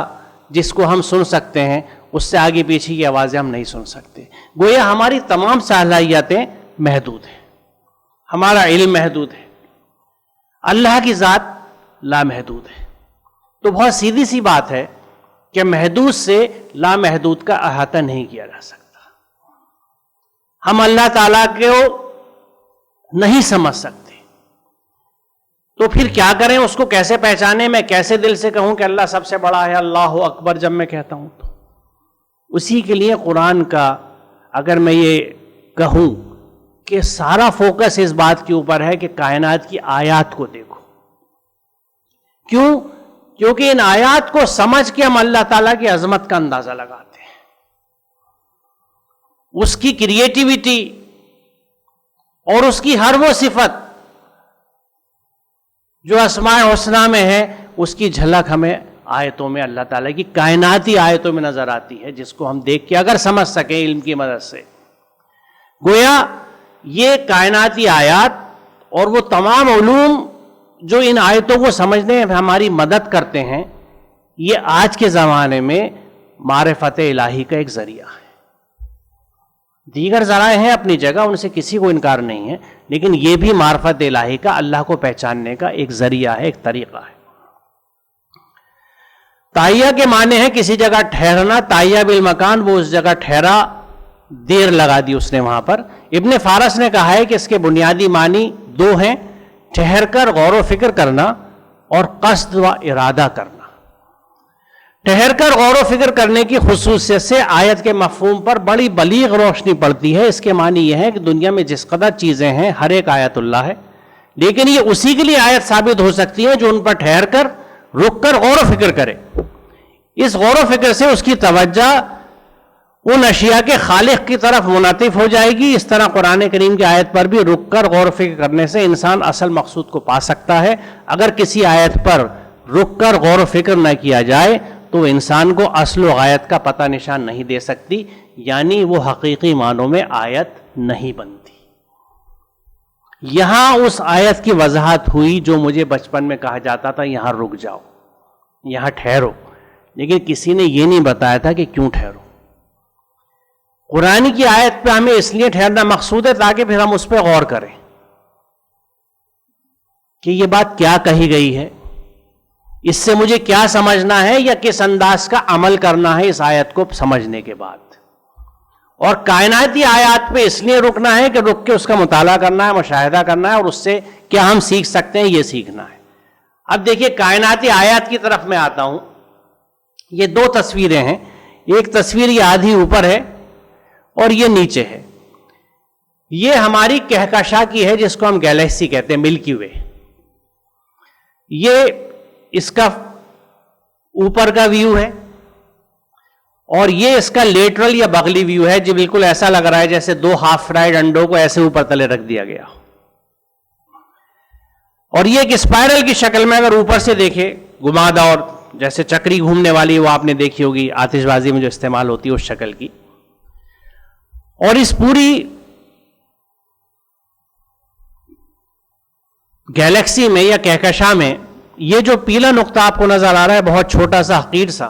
جس کو ہم سن سکتے ہیں، اس سے آگے پیچھے کی آوازیں ہم نہیں سن سکتے. گویا ہماری تمام صلاحیتیں محدود ہیں، ہمارا علم محدود ہے. اللہ کی ذات لامحدود ہے. تو بہت سیدھی سی بات ہے کہ محدود سے لامحدود کا احاطہ نہیں کیا جا سکتا. ہم اللہ تعالیٰ کو نہیں سمجھ سکتے، تو پھر کیا کریں؟ اس کو کیسے پہچانے؟ میں کیسے دل سے کہوں کہ اللہ سب سے بڑا ہے، اللہ اکبر جب میں کہتا ہوں؟ تو اسی کے لیے قرآن کا، اگر میں یہ کہوں کہ سارا فوکس اس بات کے اوپر ہے کہ کائنات کی آیات کو دیکھو. کیوں؟ کیونکہ ان آیات کو سمجھ کے ہم اللہ تعالیٰ کی عظمت کا اندازہ لگاتے ہیں، اس کی کریٹیوٹی اور اس کی ہر وہ صفت جو اسماء حسنہ میں ہے، اس کی جھلک ہمیں آیتوں میں، اللہ تعالیٰ کی کائناتی آیتوں میں نظر آتی ہے، جس کو ہم دیکھ کے اگر سمجھ سکیں علم کی مدد سے. گویا یہ کائناتی آیات اور وہ تمام علوم جو ان آیتوں کو سمجھنے میں ہماری مدد کرتے ہیں، یہ آج کے زمانے میں معرفت الہی کا ایک ذریعہ ہے. دیگر ذرائع ہیں اپنی جگہ، ان سے کسی کو انکار نہیں ہے، لیکن یہ بھی معرفت الہی کا، اللہ کو پہچاننے کا ایک ذریعہ ہے، ایک طریقہ ہے. تائیہ کے معنی ہے کسی جگہ ٹھہرنا، تائیہ بالمکان، وہ اس جگہ ٹھہرا، دیر لگا دی اس نے وہاں پر. ابن فارس نے کہا ہے کہ اس کے بنیادی معنی دو ہیں: ٹھہر کر غور و فکر کرنا اور قصد و ارادہ کرنا. ٹھہر کر غور و فکر کرنے کی خصوصیت سے آیت کے مفہوم پر بڑی بلیغ روشنی پڑتی ہے. اس کے معنی یہ ہے کہ دنیا میں جس قدر چیزیں ہیں ہر ایک آیت اللہ ہے، لیکن یہ اسی کے لیے آیت ثابت ہو سکتی ہے جو ان پر ٹھہر کر رک کر غور و فکر کرے. اس غور و فکر سے اس کی توجہ ان اشیاء کے خالق کی طرف منعطف ہو جائے گی. اس طرح قرآن کریم کی آیت پر بھی رک کر غور و فکر کرنے سے انسان اصل مقصود کو پا سکتا ہے. اگر کسی آیت پر رک کر غور و فکر نہ کیا جائے تو انسان کو اصل و غایت کا پتہ نشان نہیں دے سکتی، یعنی وہ حقیقی معنوں میں آیت نہیں بنتی. یہاں اس آیت کی وضاحت ہوئی جو مجھے بچپن میں کہا جاتا تھا یہاں رک جاؤ، یہاں ٹھہرو، لیکن کسی نے یہ نہیں بتایا تھا کہ کیوں ٹھہرو. قرآن کی آیت پہ ہمیں اس لیے ٹھہرنا مقصود ہے تاکہ پھر ہم اس پہ غور کریں کہ یہ بات کیا کہی گئی ہے، اس سے مجھے کیا سمجھنا ہے یا کس انداز کا عمل کرنا ہے اس آیت کو سمجھنے کے بعد. اور کائناتی آیات پہ اس لیے رکنا ہے کہ رک کے اس کا مطالعہ کرنا ہے، مشاہدہ کرنا ہے، اور اس سے کیا ہم سیکھ سکتے ہیں یہ سیکھنا ہے. اب دیکھیے کائناتی آیات کی طرف میں آتا ہوں. یہ دو تصویریں ہیں، ایک تصویر یہ آدھی اوپر ہے اور یہ نیچے ہے. یہ ہماری کہکشاں کی ہے جس کو ہم گیلیکسی کہتے ہیں، ملکی وے. یہ اس کا اوپر کا ویو ہے اور یہ اس کا لیٹرل یا بغلی ویو ہے. جو بالکل ایسا لگ رہا ہے جیسے دو ہاف فرائیڈ انڈوں کو ایسے اوپر تلے رکھ دیا گیا. اور یہ ایک اسپائرل کی شکل میں اگر اوپر سے دیکھے گھمادار جیسے چکری گھومنے والی، وہ آپ نے دیکھی ہوگی آتش بازی میں جو استعمال ہوتی ہے اس شکل کی. اور اس پوری گیلیکسی میں یا کہکشاں میں یہ جو پیلا نقطہ آپ کو نظر آ رہا ہے بہت چھوٹا سا حقیر سا،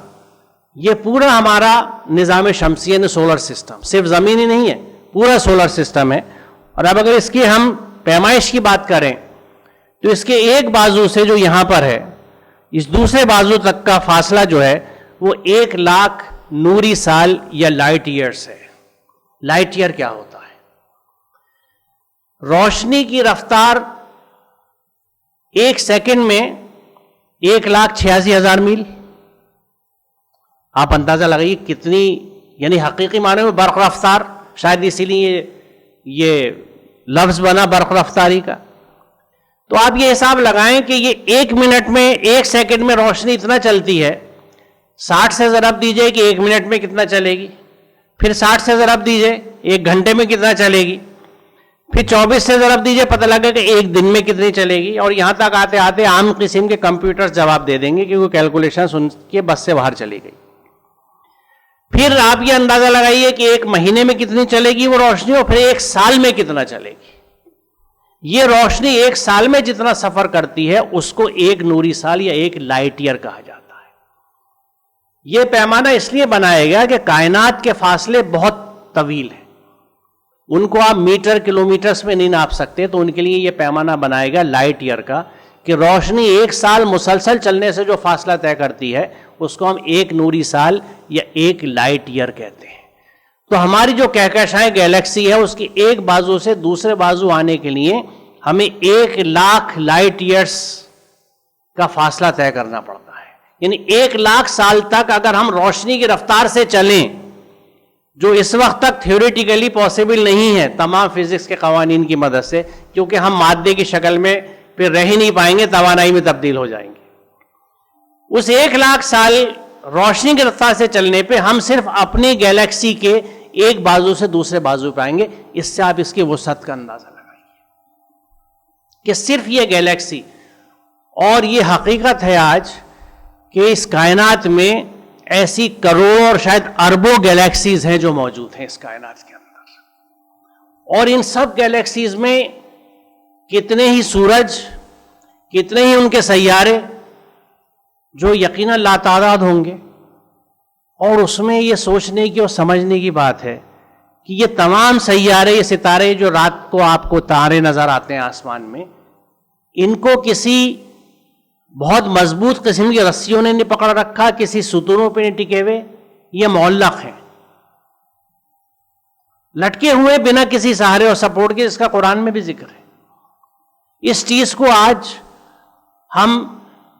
یہ پورا ہمارا نظام شمسی یعنی سولر سسٹم، صرف زمین ہی نہیں ہے، پورا سولر سسٹم ہے. اور اب اگر اس کی ہم پیمائش کی بات کریں تو اس کے ایک بازو سے جو یہاں پر ہے اس دوسرے بازو تک کا فاصلہ جو ہے وہ 1,00,000 نوری سال یا لائٹ ایئرس ہے. لائٹ ایئر کیا ہوتا ہے؟ روشنی کی رفتار ایک سیکنڈ میں 1,86,000 میل. آپ اندازہ لگائیے کتنی، یعنی حقیقی معنی میں برق رفتار، شاید اسی لیے یہ لفظ بنا برق رفتاری کا. تو آپ یہ حساب لگائیں کہ یہ 1 منٹ میں 1 سیکنڈ میں روشنی اتنا چلتی ہے. 60 سے ضرب دیجئے کہ 1 منٹ میں کتنا چلے گی، پھر 60 سے ضرب دیجئے 1 گھنٹے میں کتنا چلے گی، پھر 24 سے ضرب دیجئے پتہ لگے کہ 1 دن میں کتنی چلے گی. اور یہاں تک آتے آتے عام قسم کے کمپیوٹرز جواب دے دیں گے کیونکہ کیلکولیشنز ان کے بس سے باہر چلی گئی. پھر آپ یہ اندازہ لگائیے کہ 1 مہینے میں کتنی چلے گی وہ روشنی، اور پھر 1 سال میں کتنا چلے گی. یہ روشنی 1 سال میں جتنا سفر کرتی ہے اس کو 1 نوری سال یا 1 لائٹ ایئر کہا جاتا ہے. یہ پیمانہ اس لیے بنایا گیا کہ کائنات کے فاصلے بہت طویل ہیں، ان کو آپ میٹر کلومیٹرز میں نہیں ناپ سکتے، تو ان کے لیے یہ پیمانہ بنایا گیا لائٹ ایئر کا کہ روشنی 1 سال مسلسل چلنے سے جو فاصلہ طے کرتی ہے اس کو ہم 1 نوری سال یا 1 لائٹ ایئر کہتے ہیں. تو ہماری جو کہکشائیں گیلیکسی ہے اس کی ایک بازو سے دوسرے بازو آنے کے لیے ہمیں 1,00,000 لائٹ ایئرس کا فاصلہ طے کرنا پڑتا ہے. یعنی 1,00,000 سال تک اگر ہم روشنی کی رفتار سے چلیں، جو اس وقت تک تھیوریٹیکلی پاسبل نہیں ہے تمام فزکس کے قوانین کی مدد سے، کیونکہ ہم مادے کی شکل میں پھر رہ ہی نہیں پائیں گے، توانائی میں تبدیل ہو جائیں گے. اس 1,00,000 سال روشنی کی رفتار سے چلنے پہ ہم صرف اپنی گیلیکسی کے ایک بازو سے دوسرے بازو پہ آئیں گے. اس سے آپ اس کی وسعت کا اندازہ لگائیے کہ صرف یہ گیلیکسی، اور یہ حقیقت ہے آج کہ اس کائنات میں ایسی کروڑوں اور شاید اربوں گیلیکسیز ہیں جو موجود ہیں اس کائنات کے اندر. اور ان سب گیلیکسیز میں کتنے ہی سورج، کتنے ہی ان کے سیارے جو یقیناً لاتعداد ہوں گے. اور اس میں یہ سوچنے کی اور سمجھنے کی بات ہے کہ یہ تمام سیارے، یہ ستارے جو رات کو آپ کو تارے نظر آتے ہیں آسمان میں، ان کو کسی بہت مضبوط قسم کی رسیوں نے نہیں پکڑ رکھا، کسی ستونوں پہ نہیں ٹکے ہوئے، یہ معلق ہیں، لٹکے ہوئے بنا کسی سہارے اور سپورٹ کے، جس کا قرآن میں بھی ذکر ہے. اس چیز کو آج ہم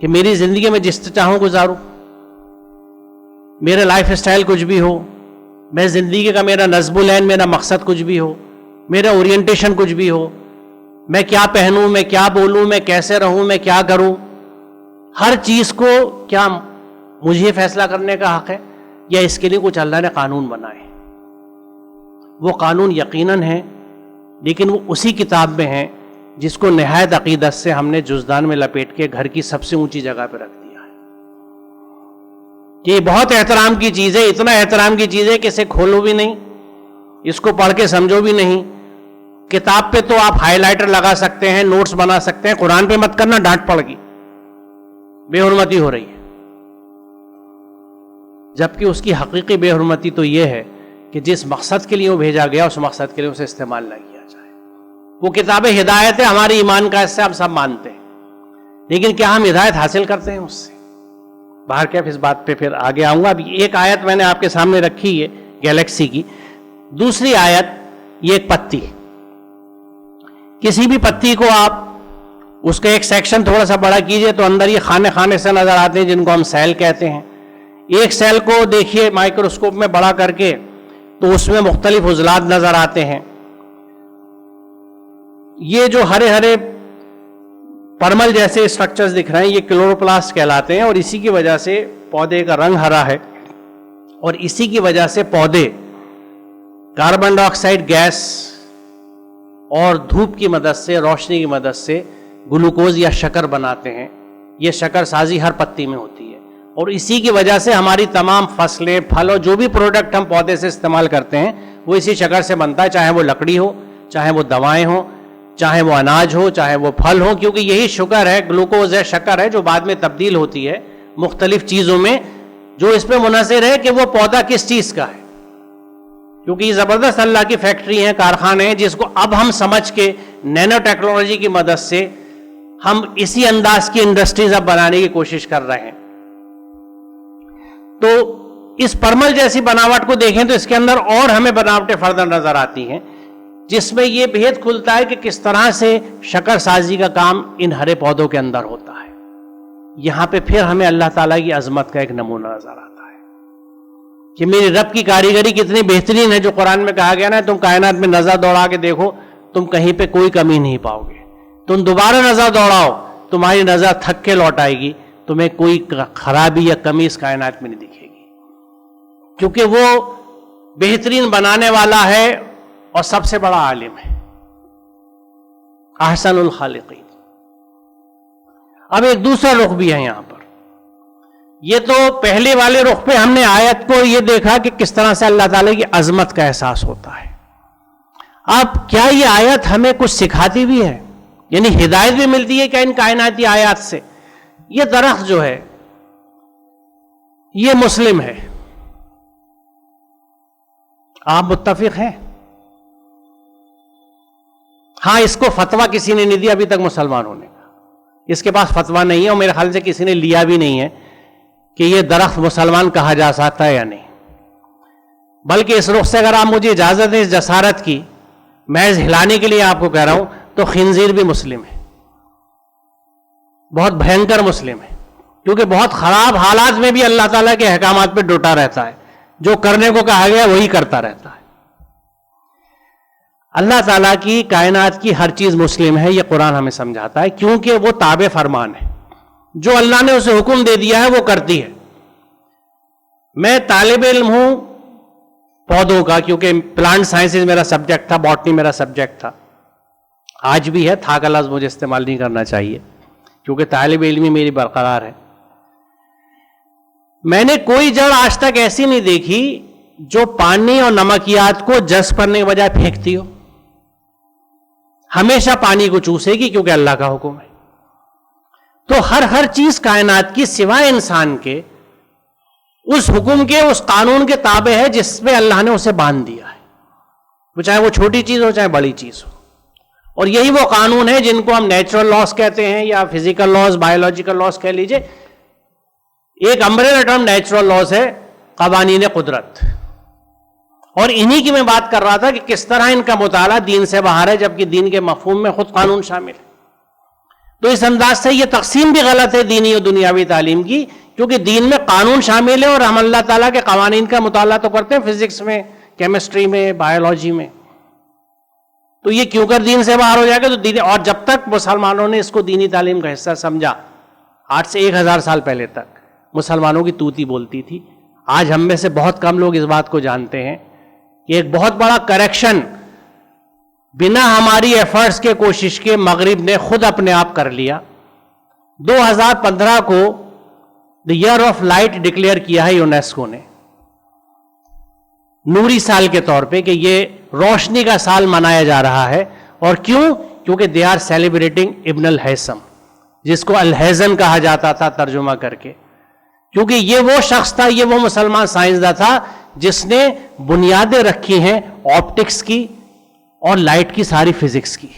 کہ میری زندگی میں جس چاہوں گزاروں, میرا لائف اسٹائل کچھ بھی ہو, میں زندگی کا میرا نصب العین میرا مقصد کچھ بھی ہو, میرا اورینٹیشن کچھ بھی ہو, میں کیا پہنوں, میں کیا بولوں, میں کیسے رہوں, میں کیا کروں, ہر چیز کو کیا مجھے فیصلہ کرنے کا حق ہے, یا اس کے لیے کچھ اللہ نے قانون بنائے؟ وہ قانون یقیناً ہیں, لیکن وہ اسی کتاب میں ہیں جس کو نہایت عقیدت سے ہم نے جزدان میں لپیٹ کے گھر کی سب سے اونچی جگہ پہ رکھ دیا ہے کہ یہ بہت احترام کی چیز ہے, اتنا احترام کی چیز ہے کہ اسے کھولو بھی نہیں, اس کو پڑھ کے سمجھو بھی نہیں. کتاب پہ تو آپ ہائی لائٹر لگا سکتے ہیں, نوٹس بنا سکتے ہیں, قرآن پہ مت کرنا, ڈانٹ پڑ گی, بے حرمتی ہو رہی ہے. جبکہ اس کی حقیقی بے حرمتی تو یہ ہے کہ جس مقصد کے لیے وہ بھیجا گیا اس مقصد کے لیے اسے استعمال نہ کیا جائے. وہ کتاب ہدایت ہے, ہماری ایمان کا حصہ, ہم سب مانتے ہیں, لیکن کیا ہم ہدایت حاصل کرتے ہیں اس سے؟ باہر کیف اس بات پہ پھر آگے آؤں گا. اب ایک آیت میں نے آپ کے سامنے رکھی ہے گیلیکسی کی. دوسری آیت, یہ ایک پتی, کسی بھی پتی کو آپ اس کا ایک سیکشن تھوڑا سا بڑا کیجئے تو اندر یہ خانے خانے سے نظر آتے ہیں جن کو ہم سیل کہتے ہیں. ایک سیل کو دیکھیے مائکروسکوپ میں بڑا کر کے تو اس میں مختلف عضلات نظر آتے ہیں. یہ جو ہرے ہرے پرمل جیسے اسٹرکچرز دکھ رہے ہیں یہ کلوروپلاسٹ کہلاتے ہیں, اور اسی کی وجہ سے پودے کا رنگ ہرا ہے, اور اسی کی وجہ سے پودے کاربن ڈائی آکسائڈ گیس اور دھوپ کی مدد سے, روشنی کی مدد سے گلوکوز یا شکر بناتے ہیں. یہ شکر سازی ہر پتی میں ہوتی ہے, اور اسی کی وجہ سے ہماری تمام فصلیں, پھل اور جو بھی پروڈکٹ ہم پودے سے استعمال کرتے ہیں وہ اسی شکر سے بنتا ہے, چاہے وہ لکڑی ہو, چاہے وہ دوائیں ہوں, چاہے وہ اناج ہو, چاہے وہ پھل ہو, کیونکہ یہی شکر ہے, گلوکوز ہے, شکر ہے, جو بعد میں تبدیل ہوتی ہے مختلف چیزوں میں, جو اس پہ منحصر ہے کہ وہ پودا کس چیز کا ہے. کیونکہ یہ زبردست اللہ کی فیکٹری ہیں, کارخانے ہیں, جس کو اب ہم سمجھ کے نینو ٹیکنالوجی کی مدد سے ہم اسی انداز کی انڈسٹریز اب بنانے کی کوشش کر رہے ہیں. تو اس پرمل جیسی بناوٹ کو دیکھیں تو اس کے اندر اور ہمیں بناوٹیں فردر نظر آتی ہیں, جس میں یہ بھید کھلتا ہے کہ کس طرح سے شکر سازی کا کام ان ہرے پودوں کے اندر ہوتا ہے. یہاں پہ پھر ہمیں اللہ تعالیٰ کی عظمت کا ایک نمونہ نظر آتا ہے کہ میری رب کی کاریگری کتنی بہترین ہے. جو قرآن میں کہا گیا نا, تم کائنات میں نظر دوڑا کے دیکھو, تم کہیں پہ کوئی کمی نہیں پاؤ گے. تم دوبارہ نظر دوڑاؤ, تمہاری نظر تھک کے لوٹ آئے گی, تمہیں کوئی خرابی یا کمی اس کائنات میں نہیں دکھے گی, کیونکہ وہ بہترین بنانے والا ہے اور سب سے بڑا عالم ہے, احسن الخالقین. اب ایک دوسرا رخ بھی ہے یہاں پر. یہ تو پہلے والے رخ پہ ہم نے آیت کو یہ دیکھا کہ کس طرح سے اللہ تعالیٰ کی عظمت کا احساس ہوتا ہے. اب کیا یہ آیت ہمیں کچھ سکھاتی بھی ہے, یعنی ہدایت بھی ملتی ہے کیا ان کائناتی آیات سے؟ یہ درخت جو ہے یہ مسلم ہے, آپ متفق ہیں؟ ہاں, اس کو فتویٰ کسی نے نہیں دیا ابھی تک مسلمان ہونے کا, اس کے پاس فتویٰ نہیں ہے, اور میرے خیال سے کسی نے لیا بھی نہیں ہے کہ یہ درخت مسلمان کہا جا سکتا ہے یا نہیں. بلکہ اس رخ سے اگر آپ مجھے اجازت دیں اس جسارت کی, محض ہلانے کے لیے آپ کو کہہ رہا ہوں, تو خنزیر بھی مسلم ہے, بہت بھینکر مسلم ہے, کیونکہ بہت خراب حالات میں بھی اللہ تعالیٰ کے احکامات پہ ڈٹا رہتا ہے, جو کرنے کو کہا گیا وہی کرتا رہتا ہے. اللہ تعالیٰ کی کائنات کی ہر چیز مسلم ہے, یہ قرآن ہمیں سمجھاتا ہے, کیونکہ وہ تابع فرمان ہے. جو اللہ نے اسے حکم دے دیا ہے وہ کرتی ہے. میں طالب علم ہوں پودوں کا, کیونکہ پلانٹ سائنسز میرا سبجیکٹ تھا, باٹنی میرا سبجیکٹ تھا, آج بھی ہے, تھا کا لفظ مجھے استعمال نہیں کرنا چاہیے کیونکہ طالب علمی میری برقرار ہے. میں نے کوئی جڑ آج تک ایسی نہیں دیکھی جو پانی اور نمکیات کو جذب کرنے کے بجائے پھینکتی ہو, ہمیشہ پانی کو چوسے گی کیونکہ اللہ کا حکم ہے. تو ہر چیز کائنات کی سوائے انسان کے اس حکم کے, اس قانون کے تابع ہے جس میں اللہ نے اسے باندھ دیا ہے, وہ چاہے وہ چھوٹی چیز ہو چاہے بڑی چیز ہو. اور یہی وہ قانون ہے جن کو ہم نیچرل لاز کہتے ہیں, یا فزیکل لاز, بایولوجیکل لاز کہہ لیجئے. ایک امبریلا ٹرم نیچرل لاز ہے, قوانین قدرت, اور انہی کی میں بات کر رہا تھا کہ کس طرح ان کا مطالعہ دین سے باہر ہے, جبکہ دین کے مفہوم میں خود قانون شامل ہے. تو اس انداز سے یہ تقسیم بھی غلط ہے دینی اور دنیاوی تعلیم کی، کیونکہ دین میں قانون شامل ہے اور ہم اللہ تعالیٰ کے قوانین کا مطالعہ تو کرتے ہیں فزکس میں، کیمسٹری میں، بایولوجی میں، تو یہ کیوں کر دین سے باہر ہو جائے گا؟ تو دین، اور جب تک مسلمانوں نے اس کو دینی تعلیم کا حصہ سمجھا، 8 سے 1000 سال پہلے تک مسلمانوں کی توتی بولتی تھی. آج ہم میں سے بہت کم لوگ اس بات کو جانتے ہیں کہ ایک بہت بڑا کریکشن بنا ہماری ایفرٹس کے، کوشش کے، مغرب نے خود اپنے آپ کر لیا. 2015 کو دی ایئر آف لائٹ ڈکلیئر کیا ہے یونیسکو نے، نوری سال کے طور پہ، کہ یہ روشنی کا سال منایا جا رہا ہے. اور کیوں؟ کیونکہ دے آر سیلیبریٹنگ ابن الہیثم، جس کو الہیزن کہا جاتا تھا ترجمہ کر کے، کیونکہ یہ وہ شخص تھا، یہ وہ مسلمان سائنسداں تھا جس نے بنیادیں رکھی ہیں آپٹکس کی اور لائٹ کی، ساری فزکس کی.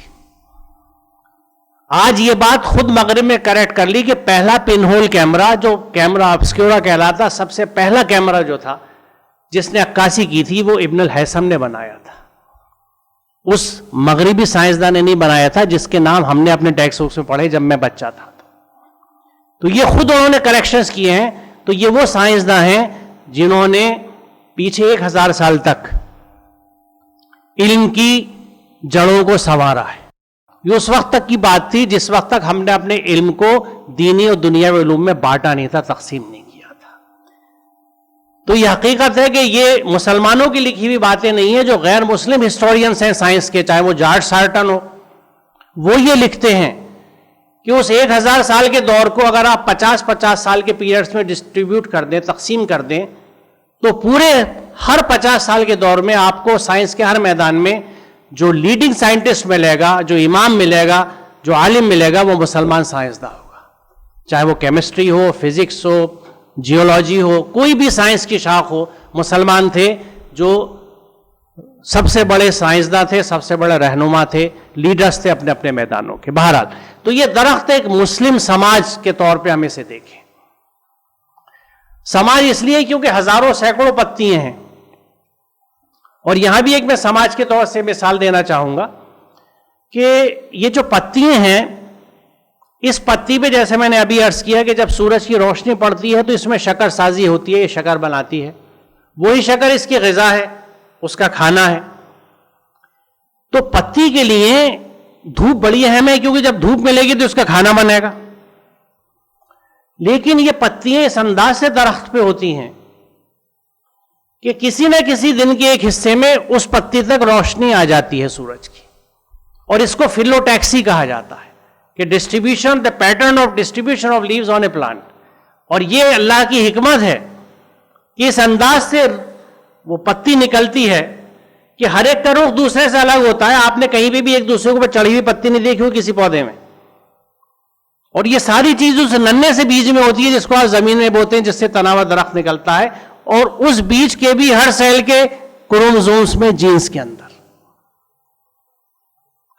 آج یہ بات خود مغرب میں کریکٹ کر لی کہ پہلا پن ہول کیمرہ، جو کیمرہ آبسکیورا کہلاتا، سب سے پہلا کیمرہ جو تھا جس نے عکاسی کی تھی، وہ ابن الہیثم نے بنایا تھا. اس مغربی سائنسداں نے نہیں بنایا تھا جس کے نام ہم نے اپنے ٹیکسٹ بکس میں پڑھے جب میں بچہ تھا. تو یہ خود انہوں نے کریکشنز کیے ہیں. تو یہ وہ سائنسداں ہیں جنہوں نے پیچھے 1000 سال تک علم کی جڑوں کو سنوارا ہے. یہ اس وقت تک کی بات تھی جس وقت تک ہم نے اپنے علم کو دینی اور دنیاوی علوم میں بانٹا نہیں تھا، تقسیم نہیں کیا تھا. تو یہ حقیقت ہے کہ یہ مسلمانوں کی لکھی ہوئی باتیں نہیں ہیں. جو غیر مسلم ہسٹورینس ہیں سائنس کے، چاہے وہ جارج سارٹن ہو، وہ یہ لکھتے ہیں کہ اس 1000 سال کے دور کو اگر آپ 50 سال کے پیریڈز میں ڈسٹریبیوٹ کر دیں، تقسیم کر دیں، تو پورے ہر 50 سال کے دور میں آپ کو سائنس کے ہر میدان میں جو لیڈنگ سائنٹسٹ ملے گا، جو امام ملے گا، جو عالم ملے گا، وہ مسلمان سائنسداں ہوگا. چاہے وہ کیمسٹری ہو، فزکس ہو، جیولوجی ہو، کوئی بھی سائنس کی شاخ ہو، مسلمان تھے جو سب سے بڑے سائنسداں تھے، سب سے بڑے رہنما تھے، لیڈرز تھے اپنے اپنے میدانوں کے. بہرحال تو یہ درخت ایک مسلم سماج کے طور پہ ہم اسے دیکھیں. سماج اس لیے کیونکہ ہزاروں سینکڑوں پتیاں ہیں. اور یہاں بھی ایک میں سماج کے طور سے مثال دینا چاہوں گا کہ یہ جو پتیاں ہیں، اس پتی پہ جیسے میں نے ابھی عرض کیا کہ جب سورج کی روشنی پڑتی ہے تو اس میں شکر سازی ہوتی ہے، یہ شکر بناتی ہے. وہی شکر اس کی غذا ہے، اس کا کھانا ہے. تو پتی کے لیے دھوپ بڑی اہم ہے، کیونکہ جب دھوپ ملے گی تو اس کا کھانا بنے گا. لیکن یہ پتیاں اس انداز سے درخت پہ ہوتی ہیں کہ کسی نہ کسی دن کے ایک حصے میں اس پتی تک روشنی آ جاتی ہے سورج کی، اور اس کو فلوٹیکسی کہا جاتا ہے کہ distribution, the pattern of distribution of leaves on a plant. اور یہ اللہ کی حکمت ہے کہ اس انداز سے وہ پتی نکلتی ہے کہ ہر ایک کا رخ دوسرے سے الگ ہوتا ہے. آپ نے کہیں بھی ایک دوسرے کے اوپر چڑھی ہوئی پتی نہیں دیکھی ہو کسی پودے میں. اور یہ ساری چیز اس ننھے سے بیج میں ہوتی ہے جس کو آپ زمین میں بوتے ہیں، جس سے تنا ہوا درخت نکلتا ہے. اور اس بیج کے بھی ہر سیل کے کروموزومز میں، جینز کے اندر.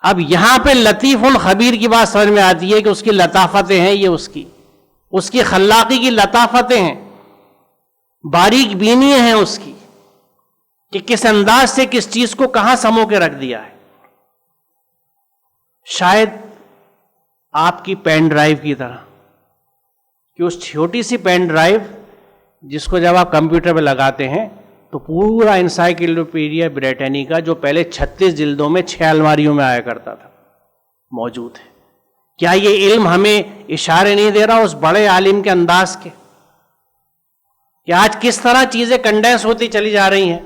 اب یہاں پہ لطیف الخبیر کی بات سمجھ میں آتی ہے کہ اس کی لطافتیں ہیں، یہ اس کی خلاقی کی لطافتیں ہیں، باریک بینیاں ہیں اس کی، کہ کس انداز سے کس چیز کو کہاں سمو کے رکھ دیا ہے. شاید آپ کی پین ڈرائیو کی طرح، کہ اس چھوٹی سی پین ڈرائیو جس کو جب آپ کمپیوٹر پہ لگاتے ہیں تو پورا انسائکلوپیڈیا بریٹینیکا جو پہلے 36 جلدوں میں 6 الماریوں میں آیا کرتا تھا، موجود ہے. کیا یہ علم ہمیں اشارے نہیں دے رہا اس بڑے عالم کے انداز کے کہ آج کس طرح چیزیں کنڈینس ہوتی چلی جا رہی ہیں؟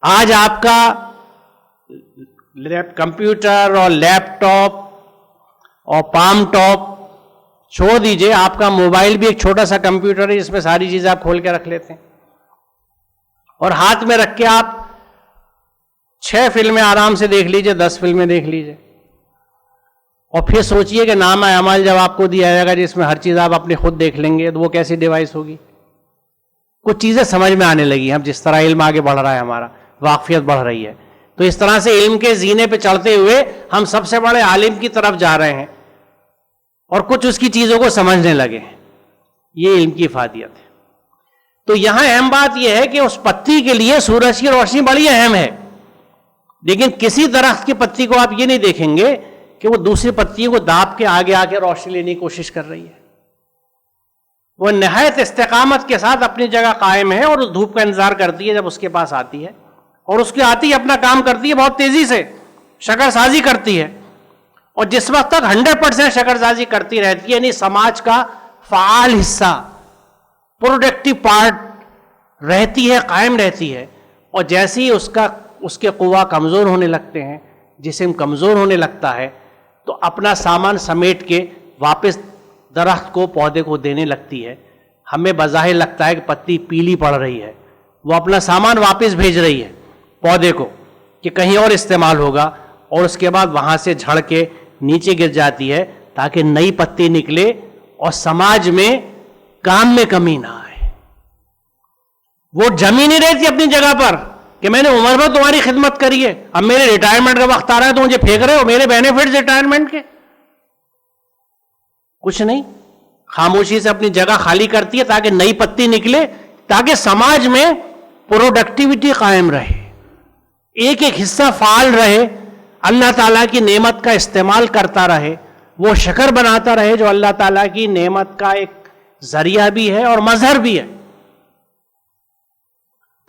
آج آپ کا کمپیوٹر اور لیپ ٹاپ اور پام ٹاپ چھوڑ دیجئے، آپ کا موبائل بھی ایک چھوٹا سا کمپیوٹر ہے جس میں ساری چیزیں آپ کھول کے رکھ لیتے ہیں، اور ہاتھ میں رکھ کے آپ 6 فلمیں آرام سے دیکھ لیجئے، 10 فلمیں دیکھ لیجئے. اور پھر سوچئے کہ نامہ اعمال جب آپ کو دیا جائے گا جس میں ہر چیز آپ اپنے خود دیکھ لیں گے، تو وہ کیسی ڈیوائس ہوگی؟ کچھ چیزیں سمجھ میں آنے لگی ہیں اب جس طرح علم آگے بڑھ رہا ہے، ہمارا واقفیت بڑھ رہی ہے. تو اس طرح سے علم کے زینے پہ چڑھتے ہوئے ہم سب سے بڑے عالم کی طرف جا رہے ہیں اور کچھ اس کی چیزوں کو سمجھنے لگے ہیں. یہ علم کی افادیت ہے. تو یہاں اہم بات یہ ہے کہ اس پتی کے لیے سورج کی روشنی بڑی اہم ہے، لیکن کسی درخت کی پتی کو آپ یہ نہیں دیکھیں گے کہ وہ دوسری پتی کو داب کے آگے آ کے روشنی لینے کی کوشش کر رہی ہے. وہ نہایت استقامت کے ساتھ اپنی جگہ قائم ہے اور اس دھوپ کا انتظار کرتی ہے جب اس کے پاس آتی ہے, اور اس کی آتی ہے اپنا کام کرتی ہے, بہت تیزی سے شکر سازی کرتی ہے, اور جس وقت تک 100% شکر سازی کرتی رہتی ہے, یعنی سماج کا فعال حصہ, پروڈکٹیو پارٹ رہتی ہے, قائم رہتی ہے, اور جیسے ہی اس کے قوا کمزور ہونے لگتے ہیں, جسم کمزور ہونے لگتا ہے, تو اپنا سامان سمیٹ کے واپس درخت کو, پودے کو دینے لگتی ہے. ہمیں بظاہر لگتا ہے کہ پتی پیلی پڑ رہی ہے, وہ اپنا سامان واپس بھیج رہی ہے پودے کو کہ کہیں اور استعمال ہوگا, اور اس کے بعد وہاں سے جھڑ کے نیچے گر جاتی ہے تاکہ نئی پتی نکلے اور سماج میں کام میں کمی نہ آئے. وہ جمی نہیں رہتی اپنی جگہ پر کہ میں نے عمر بھر تمہاری خدمت کری ہے, اب میرے ریٹائرمنٹ کا وقت آ رہا ہے تو مجھے پھینک رہے ہو, میرے بینیفٹس ریٹائرمنٹ کے کچھ نہیں. خاموشی سے اپنی جگہ خالی کرتی ہے تاکہ نئی پتی نکلے, تاکہ سماج میں پروڈکٹیوٹی قائم رہے, ایک ایک حصہ فعال رہے, اللہ تعالیٰ کی نعمت کا استعمال کرتا رہے, وہ شکر بناتا رہے جو اللہ تعالیٰ کی نعمت کا ایک ذریعہ بھی ہے اور مظہر بھی ہے.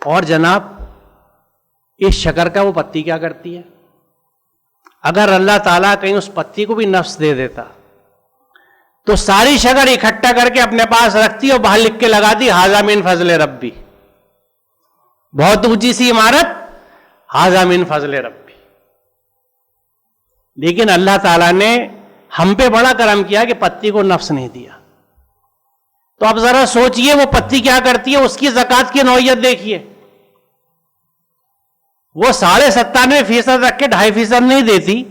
اور جناب اس شکر کا وہ پتی کیا کرتی ہے؟ اگر اللہ تعالیٰ کہیں اس پتی کو بھی نفس دے دیتا تو ساری شکر اکٹھا کر کے اپنے پاس رکھتی اور باہر لکھ کے لگاتی ھذا من فضل ربی, بہت اونچی سی عمارت, ھذا من فضل ربی. لیکن اللہ تعالیٰ نے ہم پہ بڑا کرم کیا کہ پتی کو نفس نہیں دیا. تو اب ذرا سوچئے وہ پتی کیا کرتی ہے, اس کی زکوٰۃ کی نوعیت دیکھیے. وہ 97.5% رکھ کے 2.5% نہیں دیتی,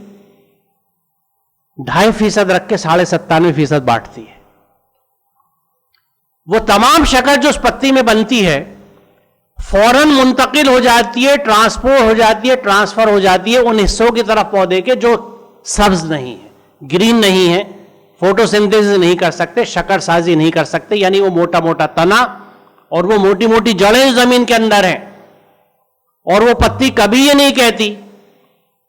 2.5% رکھ کے 97.5% بانٹتی ہے. وہ تمام شکر جو اس پتی میں بنتی ہے فوراً منتقل ہو جاتی ہے, ٹرانسپورٹ ہو جاتی ہے, ٹرانسفر ہو جاتی ہے ان حصوں کی طرف پودے کے جو سبز نہیں ہے, گرین نہیں ہے, فوٹو سنتھیسس نہیں کر سکتے, شکر سازی نہیں کر سکتے, یعنی وہ موٹا موٹا تنا اور وہ موٹی موٹی جڑیں زمین کے اندر ہیں. اور وہ پتی کبھی یہ نہیں کہتی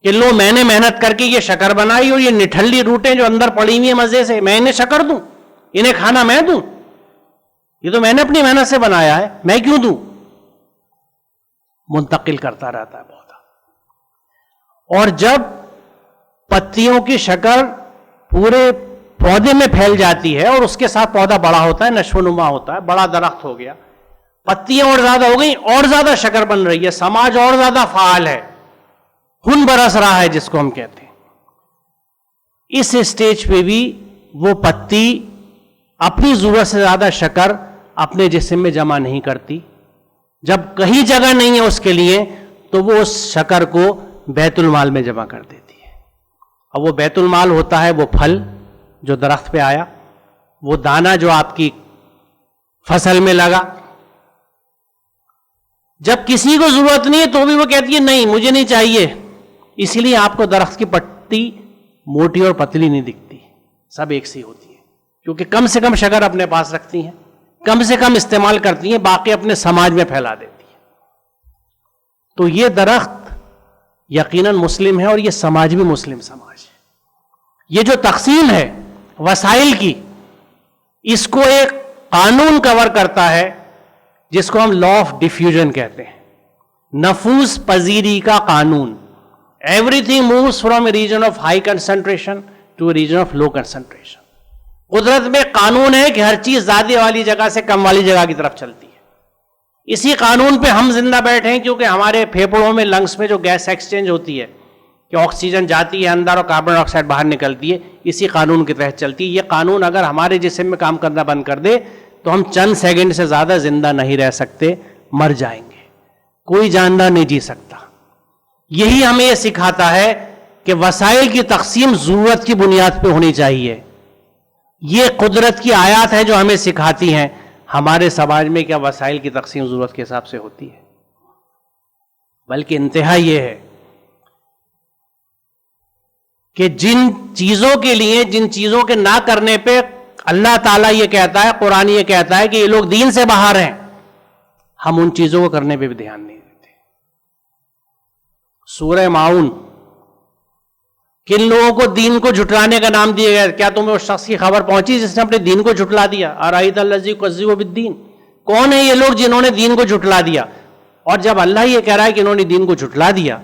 کہ لو میں نے محنت کر کے یہ شکر بنائی اور یہ نٹھلی روٹیں جو اندر پڑی ہوئی ہیں مزے سے میں انہیں شکر دوں, انہیں کھانا میں دوں, یہ تو میں نے اپنی محنت سے بنایا ہے, میں کیوں دوں. منتقل کرتا رہتا ہے پودا. اور جب پتیوں کی شکر پورے پودے میں پھیل جاتی ہے اور اس کے ساتھ پودا بڑا ہوتا ہے, نشو و نما ہوتا ہے, بڑا درخت ہو گیا, پتیاں اور زیادہ ہو گئی, اور زیادہ شکر بن رہی ہے, سماج اور زیادہ فعال ہے, خون برس رہا ہے جس کو ہم کہتے ہیں. اس اسٹیج پہ بھی وہ پتی اپنی ضرورت سے زیادہ شکر اپنے جسم میں جمع نہیں کرتی. جب کہیں جگہ نہیں ہے اس کے لیے تو وہ اس شکر کو بیت المال میں جمع کر دیتی ہے. اب وہ بیت المال ہوتا ہے وہ پھل جو درخت پہ آیا, وہ دانہ جو آپ کی فصل میں لگا. جب کسی کو ضرورت نہیں ہے تو بھی وہ کہتی ہے نہیں مجھے نہیں چاہیے, اسی لیے آپ کو درخت کی پتی موٹی اور پتلی نہیں دکھتی, سب ایک سی ہوتی ہے, کیونکہ کم سے کم شکر اپنے پاس رکھتی ہیں, کم سے کم استعمال کرتی ہیں, باقی اپنے سماج میں پھیلا دیتی ہیں. تو یہ درخت یقیناً مسلم ہے اور یہ سماج بھی مسلم سماج ہے. یہ جو تقسیم ہے وسائل کی, اس کو ایک قانون کور کرتا ہے جس کو ہم لا آف ڈیفیوژن کہتے ہیں, نفوذ پذیری کا قانون. Everything moves from a region of high concentration to a region of low concentration. قدرت میں قانون ہے کہ ہر چیز زیادہ والی جگہ سے کم والی جگہ کی طرف چلتی ہے. اسی قانون پہ ہم زندہ بیٹھے ہیں کیونکہ ہمارے پھیپھڑوں میں, لنگس میں جو گیس ایکسچینج ہوتی ہے کہ آکسیجن جاتی ہے اندر اور کاربن ڈائی آکسائڈ باہر نکلتی ہے, اسی قانون کے تحت چلتی ہے. یہ قانون اگر ہمارے جسم میں کام کرنا بند کر دے تو ہم چند سیکنڈ سے زیادہ زندہ نہیں رہ سکتے, مر جائیں گے, کوئی جاندار نہیں جی سکتا. یہی ہمیں یہ سکھاتا ہے کہ وسائل کی تقسیم ضرورت کی بنیاد پہ ہونی چاہیے. یہ قدرت کی آیات ہیں جو ہمیں سکھاتی ہیں ہمارے سماج میں کیا وسائل کی تقسیم ضرورت کے حساب سے ہوتی ہے. بلکہ انتہا یہ ہے کہ جن چیزوں کے لیے, جن چیزوں کے نہ کرنے پہ اللہ تعالیٰ یہ کہتا ہے, قرآن یہ کہتا ہے کہ یہ لوگ دین سے باہر ہیں, ہم ان چیزوں کو کرنے پہ بھی دھیان نہیں دیتے. سورہ ماؤن کن لوگوں کو دین کو جھٹلانے کا نام دیا گیا؟ کیا تمہیں اس شخص کی خبر پہنچی جس نے اپنے دین کو جھٹلا دیا؟ ارائیت الذی یکذب بالدین، کون ہے یہ لوگ جنہوں نے دین کو جھٹلا دیا؟ اور جب اللہ یہ کہہ رہا ہے کہ انہوں نے دین کو جھٹلا دیا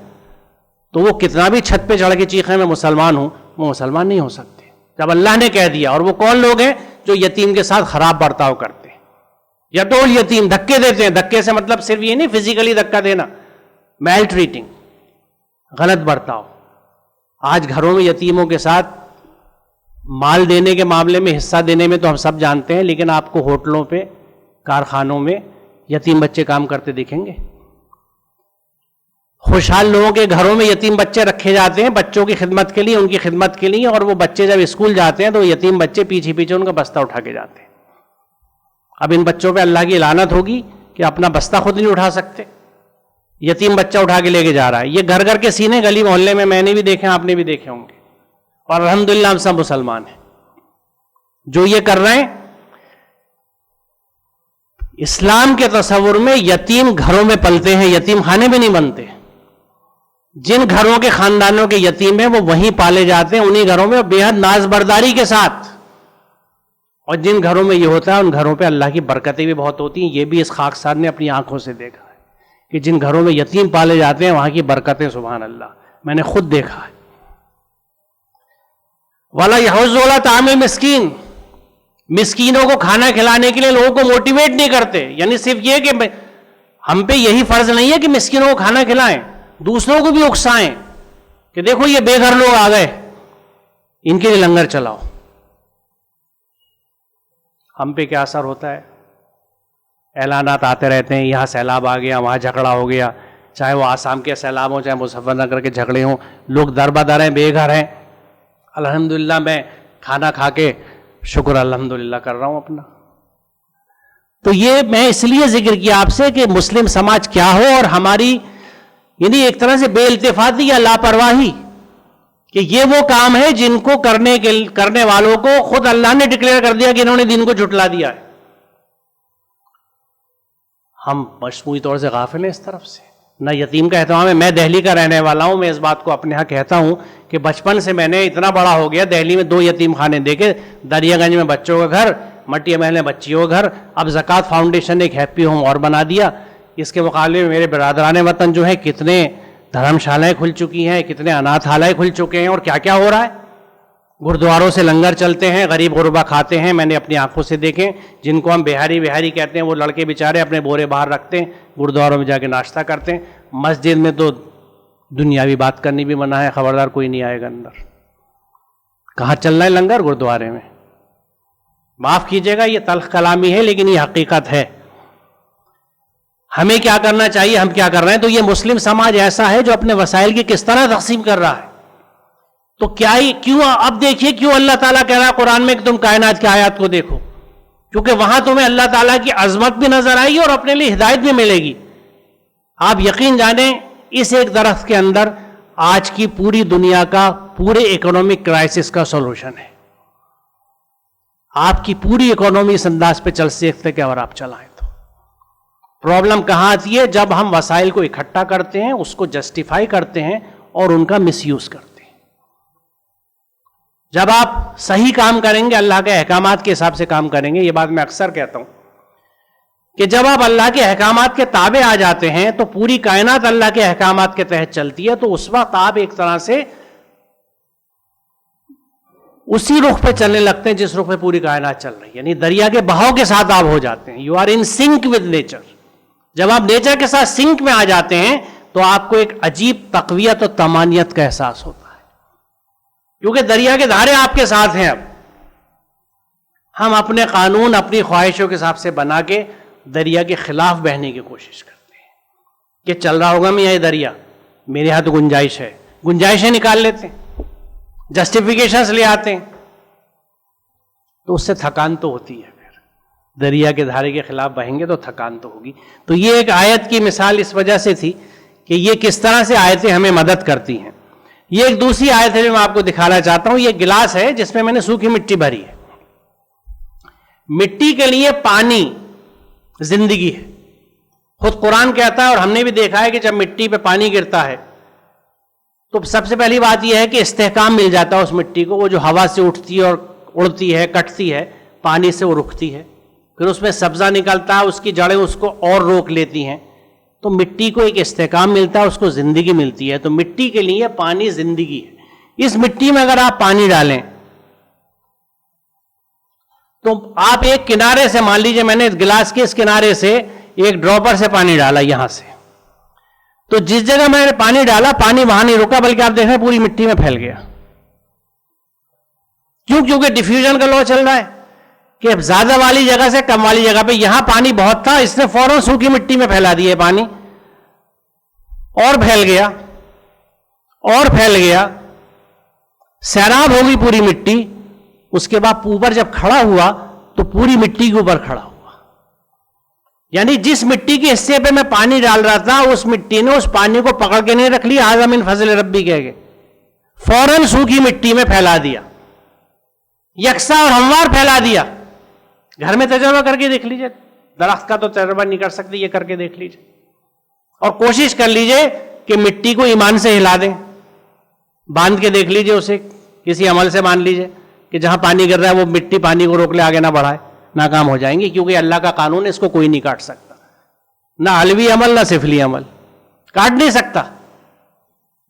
تو وہ کتنا بھی چھت پہ چڑھ کے چیخیں میں مسلمان ہوں، وہ مسلمان نہیں ہو سکتے جب اللہ نے کہہ دیا۔ اور وہ کون لوگ ہیں؟ جو یتیم کے ساتھ خراب برتاؤ کرتے ہیں، یتول یتیم، دھکے دیتے ہیں۔ دھکے سے مطلب صرف یہ نہیں فزیکلی دھکا دینا، میل ٹریٹنگ، غلط برتاؤ۔ آج گھروں میں یتیموں کے ساتھ مال دینے کے معاملے میں، حصہ دینے میں تو ہم سب جانتے ہیں، لیکن آپ کو ہوٹلوں پہ، کارخانوں میں یتیم بچے کام کرتے دکھیں گے۔ خوشحال لوگوں کے گھروں میں یتیم بچے رکھے جاتے ہیں بچوں کی خدمت کے لیے، ان کی خدمت کے لیے، اور وہ بچے جب اسکول جاتے ہیں تو یتیم بچے پیچھے پیچھے ان کا بستہ اٹھا کے جاتے ہیں۔ اب ان بچوں پہ اللہ کی لعنت ہوگی کہ اپنا بستہ خود نہیں اٹھا سکتے، یتیم بچہ اٹھا کے لے کے جا رہا ہے۔ یہ گھر گھر کے سینے گلی محلے میں نے بھی دیکھے، آپ نے بھی دیکھے ہوں گے، اور الحمدللہ ہم سب مسلمان ہیں جو یہ کر رہے ہیں۔ اسلام کے تصور میں یتیم گھروں میں پلتے ہیں، یتیم خانے میں نہیں بنتے۔ جن گھروں کے خاندانوں کے یتیم ہیں وہ وہیں پالے جاتے ہیں، انہی گھروں میں بے حد ناز برداری کے ساتھ۔ اور جن گھروں میں یہ ہوتا ہے ان گھروں پہ اللہ کی برکتیں بھی بہت ہوتی ہیں۔ یہ بھی اس خاکسار نے اپنی آنکھوں سے دیکھا ہے کہ جن گھروں میں یتیم پالے جاتے ہیں وہاں کی برکتیں سبحان اللہ، میں نے خود دیکھا ہے۔ وَلَا يَحُضُّ عَلَىٰ طَعَامِ الْمِسْكِينِ، مسکینوں کو کھانا کھلانے کے لیے لوگوں کو موٹیویٹ نہیں کرتے۔ یعنی صرف یہ کہ ہم پہ یہی فرض نہیں ہے کہ مسکینوں کو کھانا کھلائیں، دوسروں کو بھی اکسائیں کہ دیکھو یہ بے گھر لوگ آ گئے، ان کے لیے لنگر چلاؤ۔ ہم پہ کیا اثر ہوتا ہے؟ اعلانات آتے رہتے ہیں، یہاں سیلاب آ گیا، وہاں جھگڑا ہو گیا، چاہے وہ آسام کے سیلاب ہوں، چاہے مظفر نگر کے جھگڑے ہوں، لوگ در بدر ہیں، بے گھر ہیں۔ الحمدللہ میں کھانا کھا کے شکر الحمدللہ کر رہا ہوں اپنا۔ تو یہ میں اس لیے ذکر کیا آپ سے کہ مسلم سماج کیا ہو، اور ہماری یعنی ایک طرح سے بے التفاتی یا لاپرواہی کہ یہ وہ کام ہے جن کو کرنے والوں کو خود اللہ نے ڈکلیئر کر دیا کہ انہوں نے دین کو جھٹلا دیا ہے۔ ہم مجموعی طور سے غافل ہیں اس طرف سے، نہ یتیم کا اہتمام ہے۔ میں دہلی کا رہنے والا ہوں، میں اس بات کو اپنے ہاں کہتا ہوں کہ بچپن سے میں نے اتنا بڑا ہو گیا، دہلی میں 2 یتیم خانے دیکھے، دریا گنج میں بچوں کا گھر، مٹی محل میں بچیوں کا گھر، اب زکوٰۃ فاؤنڈیشن نے ایک ہیپی ہوم اور بنا دیا۔ اس کے مقابلے میں میرے برادران وطن جو ہیں کتنے دھرم شالائیں کھل چکی ہیں، کتنے اناتھالائیں کھل چکے ہیں، اور کیا کیا ہو رہا ہے۔ گردواروں سے لنگر چلتے ہیں، غریب غربا کھاتے ہیں، میں نے اپنی آنکھوں سے دیکھے۔ جن کو ہم بہاری کہتے ہیں وہ لڑکے بیچارے اپنے بورے باہر رکھتے ہیں، گردواروں میں جا کے ناشتہ کرتے ہیں۔ مسجد میں تو دنیاوی بات کرنی بھی منع ہے، خبردار کوئی نہیں آئے گا اندر۔ کہاں چل رہا ہے لنگر؟ گردوارے میں۔ معاف کیجیے گا یہ تلخ کلامی ہے لیکن یہ حقیقت ہے۔ ہمیں کیا کرنا چاہیے، ہم کیا کر رہے ہیں؟ تو یہ مسلم سماج ایسا ہے جو اپنے وسائل کی کس طرح تقسیم کر رہا ہے۔ تو کیوں اب دیکھیے کیوں اللہ تعالیٰ کہہ رہا ہے قرآن میں کہ تم کائنات کی آیات کو دیکھو، کیونکہ وہاں تمہیں اللہ تعالیٰ کی عظمت بھی نظر آئے گی اور اپنے لیے ہدایت بھی ملے گی۔ آپ یقین جانیں اس ایک درخت کے اندر آج کی پوری دنیا کا پورے اکنامک کرائسس کا سولوشن ہے۔ آپ کی پوری اکانومی اس انداز پہ چل سکتے کہ اگر آپ چلائیں تو پرابلم کہاں آتی ہے؟ جب ہم وسائل کو اکٹھا کرتے ہیں، اس کو جسٹیفائی کرتے ہیں اور ان کا مس یوز کرتے ہیں۔ جب آپ صحیح کام کریں گے، اللہ کے احکامات کے حساب سے کام کریں گے، یہ بات میں اکثر کہتا ہوں کہ جب آپ اللہ کے احکامات کے تابع آ جاتے ہیں تو پوری کائنات اللہ کے احکامات کے تحت چلتی ہے، تو اس وقت آپ ایک طرح سے اسی رخ پہ چلنے لگتے ہیں جس رخ پہ پوری کائنات چل رہی ہے، یعنی دریا کے بہاؤ کے ساتھ آپ ہو جاتے ہیں۔ You are in sync with nature. جب آپ نیچر کے ساتھ سنک میں آ جاتے ہیں تو آپ کو ایک عجیب تقویت اور طمانینت کا احساس ہوتا ہے، کیونکہ دریا کے دھارے آپ کے ساتھ ہیں۔ اب ہم اپنے قانون اپنی خواہشوں کے حساب سے بنا کے دریا کے خلاف بہنے کی کوشش کرتے ہیں کہ چل رہا ہوگا میں یہ دریا، میرے ہاں تو گنجائش ہے، گنجائشیں نکال لیتے ہیں، جسٹیفیکیشنز لے آتے ہیں، تو اس سے تھکان تو ہوتی ہے۔ پھر دریا کے دھارے کے خلاف بہیں گے تو تھکان تو ہوگی۔ تو یہ ایک آیت کی مثال اس وجہ سے تھی کہ یہ کس طرح سے آیتیں ہمیں مدد کرتی ہیں۔ یہ ایک دوسری آیت ہے جو میں آپ کو دکھانا چاہتا ہوں۔ یہ گلاس ہے جس میں نے سوکھی مٹی بھری ہے۔ مٹی کے لیے پانی زندگی ہے، خود قرآن کہتا ہے، اور ہم نے بھی دیکھا ہے کہ جب مٹی پہ پانی گرتا ہے تو سب سے پہلی بات یہ ہے کہ استحکام مل جاتا ہے اس مٹی کو. وہ جو ہوا سے اٹھتی ہے اور اڑتی ہے, کٹتی ہے, پانی سے وہ رکتی ہے, پھر اس میں سبزہ نکلتا ہے, اس کی جڑیں اس کو اور روک لیتی ہیں, تو مٹی کو ایک استحکام ملتا ہے, اس کو زندگی ملتی ہے. تو مٹی کے لیے پانی زندگی ہے. اس مٹی میں اگر آپ پانی ڈالیں تو آپ ایک کنارے سے, مان لیجئے میں نے گلاس کے اس کنارے سے ایک ڈراپر سے پانی ڈالا یہاں سے, تو جس جگہ میں نے پانی ڈالا پانی وہاں نہیں رکا بلکہ آپ دیکھیں پوری مٹی میں پھیل گیا. کیوں؟ کیونکہ ڈیفیوژن کا لا چل رہا ہے کہ زیادہ والی جگہ سے کم والی جگہ پہ. یہاں پانی بہت تھا, اس نے فوراً سوکھی مٹی میں پھیلا دیا پانی, اور پھیل گیا اور پھیل گیا, سیراب ہوگی پوری مٹی. اس کے بعد اوپر جب کھڑا ہوا تو پوری مٹی کے اوپر کھڑا ہوا. یعنی جس مٹی کے حصے پہ میں پانی ڈال رہا تھا اس مٹی نے اس پانی کو پکڑ کے نہیں رکھ لیا, ھذا من فضل ربی کہہ کے فوراً سوکھی مٹی میں پھیلا دیا, یکساں اور ہموار پھیلا دیا. گھر میں تجربہ کر کے دیکھ لیجئے, درخت کا تو تجربہ نہیں کر سکتے, یہ کر کے دیکھ لیجئے, اور کوشش کر لیجئے کہ مٹی کو ایمان سے ہلا دیں, باندھ کے دیکھ لیجئے, اسے کسی عمل سے باندھ لیجئے کہ جہاں پانی گر رہا ہے وہ مٹی پانی کو روک لے, آگے نہ بڑھائے. ناکام ہو جائیں گے, کیونکہ اللہ کا قانون ہے, اس کو کوئی نہیں کاٹ سکتا, نہ علوی عمل نہ سفلی عمل, کاٹ نہیں سکتا.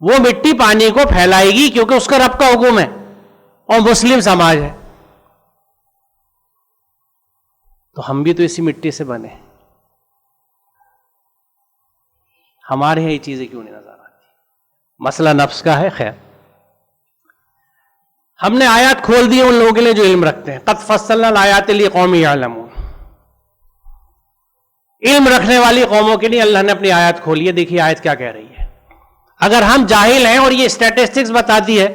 وہ مٹی پانی کو پھیلائے گی کیونکہ اس کا رب کا حکم ہے اور مسلم سماج ہے. تو ہم بھی تو اسی مٹی سے بنے, ہمارے یہاں یہ چیزیں کیوں نہیں نظر آتی؟ مسئلہ نفس کا ہے. خیر, ہم نے آیات کھول دی ان لوگوں کے لیے جو علم رکھتے ہیں. قد فصلنا الآیات لقوم یعلمون, علم رکھنے والی قوموں کے لیے اللہ نے اپنی آیات کھولی ہے. دیکھیے آیت کیا کہہ رہی ہے. اگر ہم جاہل ہیں, اور یہ اسٹیٹسٹکس بتاتی ہے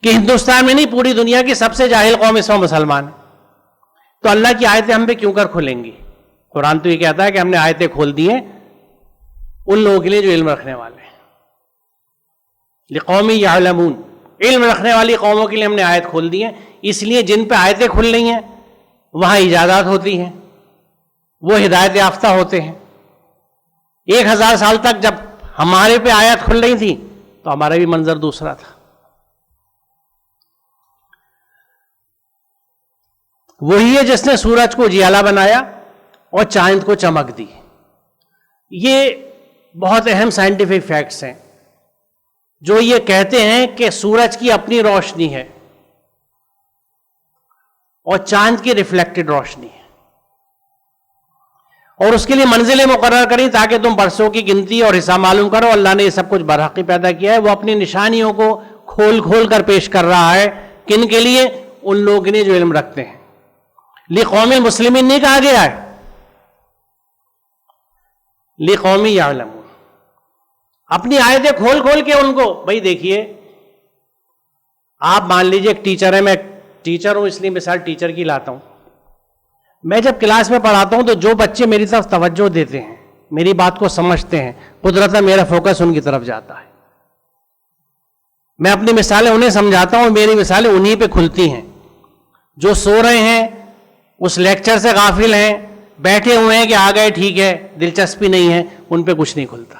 کہ ہندوستان میں نہیں پوری دنیا کی سب سے جاہل قوم اس وقت مسلمان ہے, تو اللہ کی آیتیں ہم پہ کیوں کر کھلیں گی؟ قرآن تو یہ کہتا ہے کہ ہم نے آیتیں کھول دی ہیں ان لوگوں کے لیے جو علم رکھنے والے ہیں. لقوم یعلمون, علم رکھنے والی قوموں کے لیے ہم نے آیت کھول دی ہیں. اس لیے جن پہ آیتیں کھل رہی ہیں وہاں ایجادات ہوتی ہیں, وہ ہدایت یافتہ ہوتے ہیں. 1000 سال تک جب ہمارے پہ آیت کھل رہی تھی تو ہمارا بھی منظر دوسرا تھا. وہی ہے جس نے سورج کو اجیالا بنایا اور چاند کو چمک دی. یہ بہت اہم سائنٹیفک فیکٹس ہیں جو یہ کہتے ہیں کہ سورج کی اپنی روشنی ہے اور چاند کی ریفلیکٹڈ روشنی ہے, اور اس کے لیے منزلیں مقرر کریں تاکہ تم برسوں کی گنتی اور حساب معلوم کرو. اللہ نے یہ سب کچھ برحقی پیدا کیا ہے. وہ اپنی نشانیوں کو کھول کھول کر پیش کر رہا ہے. کن کے لیے؟ ان لوگوں کے لیے جو علم رکھتے ہیں. لقوم المسلمین نہیں کہا گیا ہے, لقوم یعلمون. اپنی آیتیں کھول کھول کے ان کو, بھائی دیکھیے آپ مان لیجئے ایک ٹیچر ہے, میں ٹیچر ہوں اس لیے مثال ٹیچر کی لاتا ہوں. میں جب کلاس میں پڑھاتا ہوں تو جو بچے میری طرف توجہ دیتے ہیں, میری بات کو سمجھتے ہیں, قدرتاً میرا فوکس ان کی طرف جاتا ہے. میں اپنی مثالیں انہیں سمجھاتا ہوں, میری مثالیں انہیں پہ کھلتی ہیں. جو سو رہے ہیں, اس لیکچر سے غافل ہیں, بیٹھے ہوئے ہیں کہ آ گئے ٹھیک ہے, دلچسپی نہیں ہے, ان پہ کچھ نہیں کھلتا.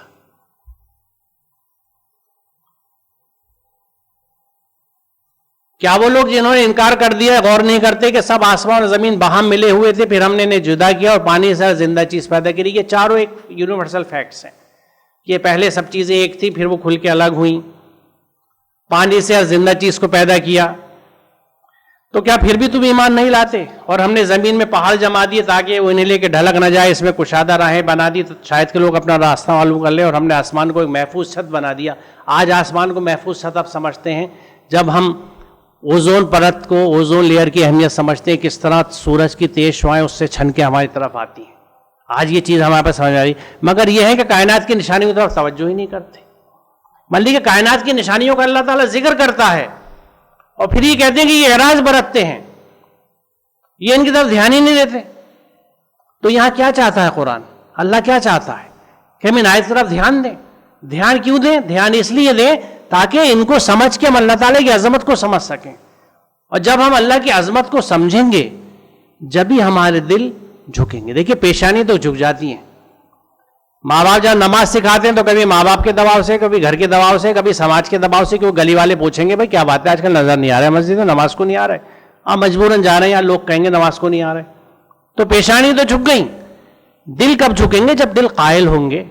کیا وہ لوگ جنہوں نے انکار کر دیا غور نہیں کرتے کہ سب آسمان اور زمین باہم ملے ہوئے تھے, پھر ہم نے انہیں جدا کیا اور پانی سے زندہ چیز پیدا کی؟ یہ چاروں ایک یونیورسل فیکٹس ہیں. یہ پہلے سب چیزیں ایک تھی, پھر وہ کھل کے الگ ہوئیں, پانی سے ہر زندہ چیز کو پیدا کیا. تو کیا پھر بھی تم ایمان نہیں لاتے؟ اور ہم نے زمین میں پہاڑ جما دیے تاکہ وہ انہیں لے کے ڈھلک نہ جائے, اس میں کشادہ راہیں بنا دی تو شاید کہ لوگ اپنا راستہ معلوم کر لیں. اور ہم نے آسمان کو ایک محفوظ چھت بنا دیا. آج آسمان کو محفوظ چھت آپ سمجھتے ہیں جب ہم اوزون پرت کو, اوزون لیئر کی اہمیت سمجھتے ہیں, کس طرح سورج کی تیز شعاعیں اس سے چھن کے ہماری طرف آتی ہیں. آج یہ چیز ہمارے پاس سمجھ آ رہی. مگر یہ ہے کہ کائنات کی نشانیوں کی طرف توجہ ہی نہیں کرتے. مان لیجیے کہ کائنات کی نشانیوں کا اللہ تعالیٰ ذکر کرتا ہے اور پھر یہ کہتے ہیں کہ یہ اعراض برتتے ہیں, یہ ان کی طرف دھیان ہی نہیں دیتے. تو یہاں کیا چاہتا ہے قرآن؟ اللہ کیا چاہتا ہے کہ ہم ان آیت طرف دھیان دیں. دھیان کیوں دیں؟ دھیان اس لیے دیں تاکہ ان کو سمجھ کے ہم اللہ تعالیٰ کی عظمت کو سمجھ سکیں. اور جب ہم اللہ کی عظمت کو سمجھیں گے جب ہی ہمارے دل جھکیں گے. دیکھیے پیشانی تو جھک جاتی ہیں, ماں باپ جب نماز سکھاتے ہیں تو کبھی ماں باپ کے دباؤ سے، کبھی گھر کے دباؤ سے، کبھی سماج کے دباؤ سے، کہ وہ گلی والے پوچھیں گے بھائی کیا بات ہے آج کل نظر نہیں آ رہا ہے مسجد میں، نماز کو نہیں آ رہا ہے، آپ مجبوراً جا رہے ہیں، یا لوگ کہیں گے نماز کو نہیں آ رہا ہے. تو پیشانی تو جھک گئی. دل کب جھکیں گے؟ جب دل قائل ہوں گے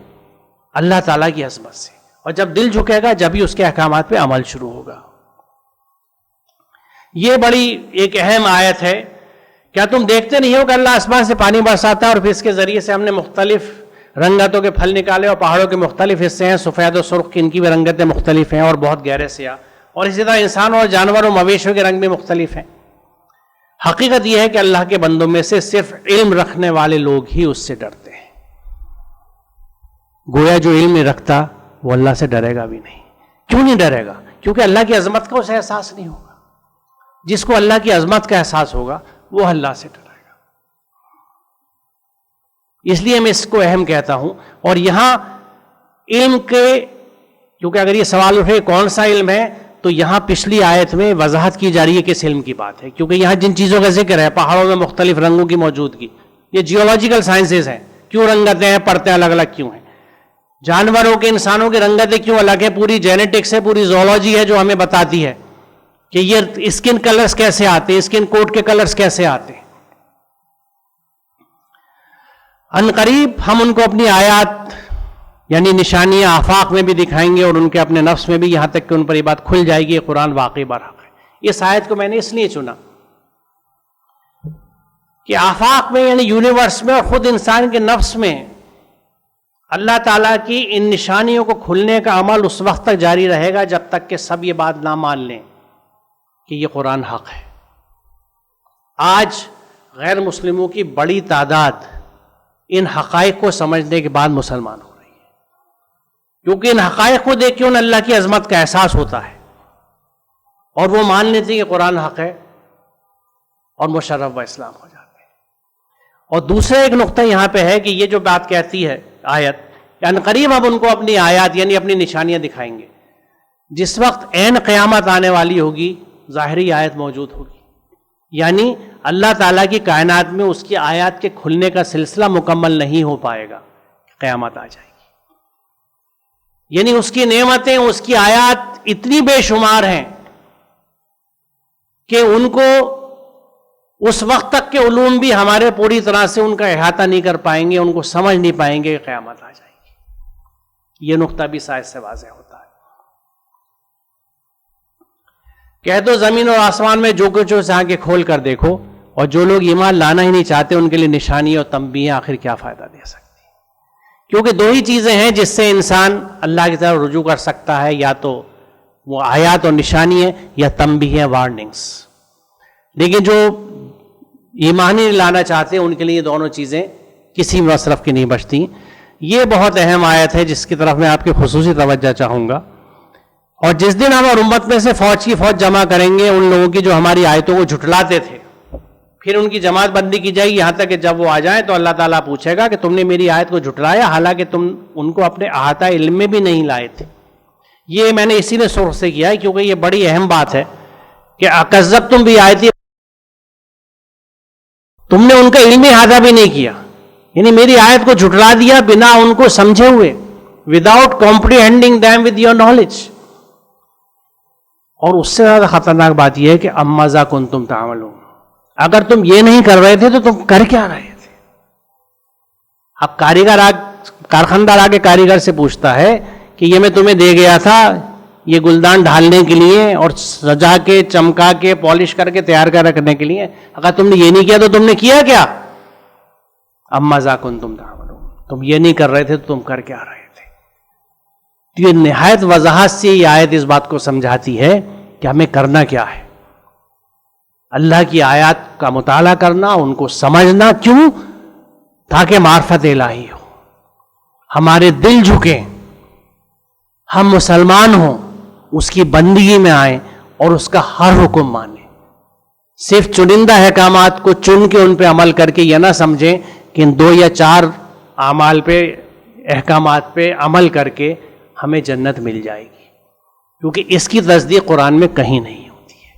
اللہ تعالیٰ کی عظمت سے. اور جب دل جھکے گا جب ہی اس کے احکامات پہ عمل شروع ہوگا. یہ بڑی ایک اہم آیت ہے. کیا تم دیکھتے نہیں ہو کہ اللہ آسمان سے پانی برساتا ہے اور پھر اس کے ذریعے سے ہم نے مختلف رنگتوں کے پھل نکالے، اور پہاڑوں کے مختلف حصے ہیں، سفید و سرخ کی، ان کی بھی رنگتیں مختلف ہیں اور بہت گہرے سیاہ، اور اسی طرح انسان اور جانور اور مویشیوں کے رنگ بھی مختلف ہیں. حقیقت یہ ہے کہ اللہ کے بندوں میں سے صرف علم رکھنے والے لوگ ہی اس سے ڈرتے ہیں. گویا جو علم نہیں رکھتا وہ اللہ سے ڈرے گا بھی نہیں. کیوں نہیں ڈرے گا؟ کیونکہ اللہ کی عظمت کا اسے احساس نہیں ہوگا. جس کو اللہ کی عظمت کا احساس ہوگا وہ اللہ سے ڈرے گا. اس لیے میں اس کو اہم کہتا ہوں. اور یہاں علم کے، کیونکہ اگر یہ سوال اٹھے کون سا علم ہے، تو یہاں پچھلی آیت میں وضاحت کی جا رہی ہے کس علم کی بات ہے. کیونکہ یہاں جن چیزوں کا ذکر ہے، پہاڑوں میں مختلف رنگوں کی موجودگی، یہ جیولوجیکل سائنسز ہیں. کیوں رنگتیں ہیں، پرتیں الگ الگ کیوں ہیں؟ جانوروں کے، انسانوں کے رنگتیں کیوں الگ ہیں؟ پوری جینیٹکس ہے، پوری زولوجی ہے جو ہمیں بتاتی ہے کہ یہ اسکن کلرز کیسے آتے ہیں، اسکن کوٹ کے کلرز کیسے آتے ہیں. ان قریب ہم ان کو اپنی آیات یعنی نشانیاں آفاق میں بھی دکھائیں گے اور ان کے اپنے نفس میں بھی، یہاں تک کہ ان پر یہ بات کھل جائے گی کہ قرآن واقعی برحق ہے. اس آیت کو میں نے اس لیے چنا کہ آفاق میں یعنی یونیورس میں اور خود انسان کے نفس میں اللہ تعالیٰ کی ان نشانیوں کو کھلنے کا عمل اس وقت تک جاری رہے گا جب تک کہ سب یہ بات نہ مان لیں کہ یہ قرآن حق ہے. آج غیر مسلموں کی بڑی تعداد ان حقائق کو سمجھنے کے بعد مسلمان ہو رہی ہے، کیونکہ ان حقائق کو دیکھ کے انہیں اللہ کی عظمت کا احساس ہوتا ہے اور وہ مان لیتے ہیں کہ قرآن حق ہے اور مشرف و اسلام ہو جاتے ہیں. اور دوسرا ایک نقطہ یہاں پہ ہے کہ یہ جو بات کہتی ہے آیت، یعنی قریب ہم ان کو اپنی آیات یعنی اپنی نشانیاں دکھائیں گے. جس وقت عین قیامت آنے والی ہوگی ظاہری آیت موجود ہوگی، یعنی اللہ تعالیٰ کی کائنات میں اس کی آیات کے کھلنے کا سلسلہ مکمل نہیں ہو پائے گا، قیامت آ جائے گی. یعنی اس کی نعمتیں، اس کی آیات اتنی بے شمار ہیں کہ ان کو اس وقت تک کے علوم بھی ہمارے پوری طرح سے ان کا احاطہ نہیں کر پائیں گے، ان کو سمجھ نہیں پائیں گے کہ قیامت آ جائے گی. یہ نقطہ بھی سائز سے واضح ہوتا ہے. کہہ دو زمین اور آسمان میں جو کچھ سے آنکھیں کھول کر دیکھو، اور جو لوگ ایمان لانا ہی نہیں چاہتے ان کے لیے نشانی اور تنبیہیں آخر کیا فائدہ دے سکتی ہیں؟ کیونکہ دو ہی چیزیں ہیں جس سے انسان اللہ کی طرف رجوع کر سکتا ہے، یا تو وہ آیات اور نشانی ہے یا تنبیہیں، وارننگس. لیکن جو ایمان ہی لانا چاہتے ہیں ان کے لیے یہ دونوں چیزیں کسی مصرف کی نہیں بچتی. یہ بہت اہم آیت ہے جس کی طرف میں آپ کی خصوصی توجہ چاہوں گا. اور جس دن ہم اور امت میں سے فوج کی فوج جمع کریں گے ان لوگوں کی جو ہماری آیتوں کو جھٹلاتے تھے، پھر ان کی جماعت بندی کی جائے گی، یہاں تک کہ جب وہ آ جائیں تو اللہ تعالیٰ پوچھے گا کہ تم نے میری آیت کو جھٹلایا حالانکہ تم ان کو اپنے احاطہ علم میں بھی نہیں لائے تھے. یہ میں نے اسی نے سرخ سے کیا ہے کیونکہ یہ بڑی اہم بات ہے کہ اکذبتم بآیاتی، تم نے ان کا علمی احاطہ بھی نہیں کیا، یعنی میری آیت کو جھٹلا دیا بنا ان کو سمجھے ہوئے، without comprehending them with your knowledge. اور اس سے زیادہ خطرناک بات یہ ہے کہ اماذا کنتم تعملون، اگر تم یہ نہیں کر رہے تھے تو تم کر کیا رہے تھے؟ اب کارخاندار آگے کاریگر سے پوچھتا ہے کہ یہ میں تمہیں دے گیا تھا یہ گلدان ڈھالنے کے لیے اور سجا کے چمکا کے پالش کر کے تیار کر رکھنے کے لیے، اگر تم نے یہ نہیں کیا تو تم نے کیا کیا؟ اماذا کنتم تعملون، تم یہ نہیں کر رہے تھے تو تم کر کیا رہے تھے؟ تو یہ نہایت وضاحت سے یہ آیت اس بات کو سمجھاتی ہے کہ ہمیں کرنا کیا ہے. اللہ کی آیات کا مطالعہ کرنا، ان کو سمجھنا. کیوں؟ تاکہ معرفت الہی ہو، ہمارے دل جھکیں، ہم مسلمان ہوں، اس کی بندگی میں آئیں اور اس کا ہر حکم مانیں. صرف چنندہ احکامات کو چن کے ان پہ عمل کر کے یہ نہ سمجھیں کہ ان 2 یا 4 اعمال پہ، احکامات پہ عمل کر کے ہمیں جنت مل جائے گی، کیونکہ اس کی تصدیق قرآن میں کہیں نہیں ہوتی ہے.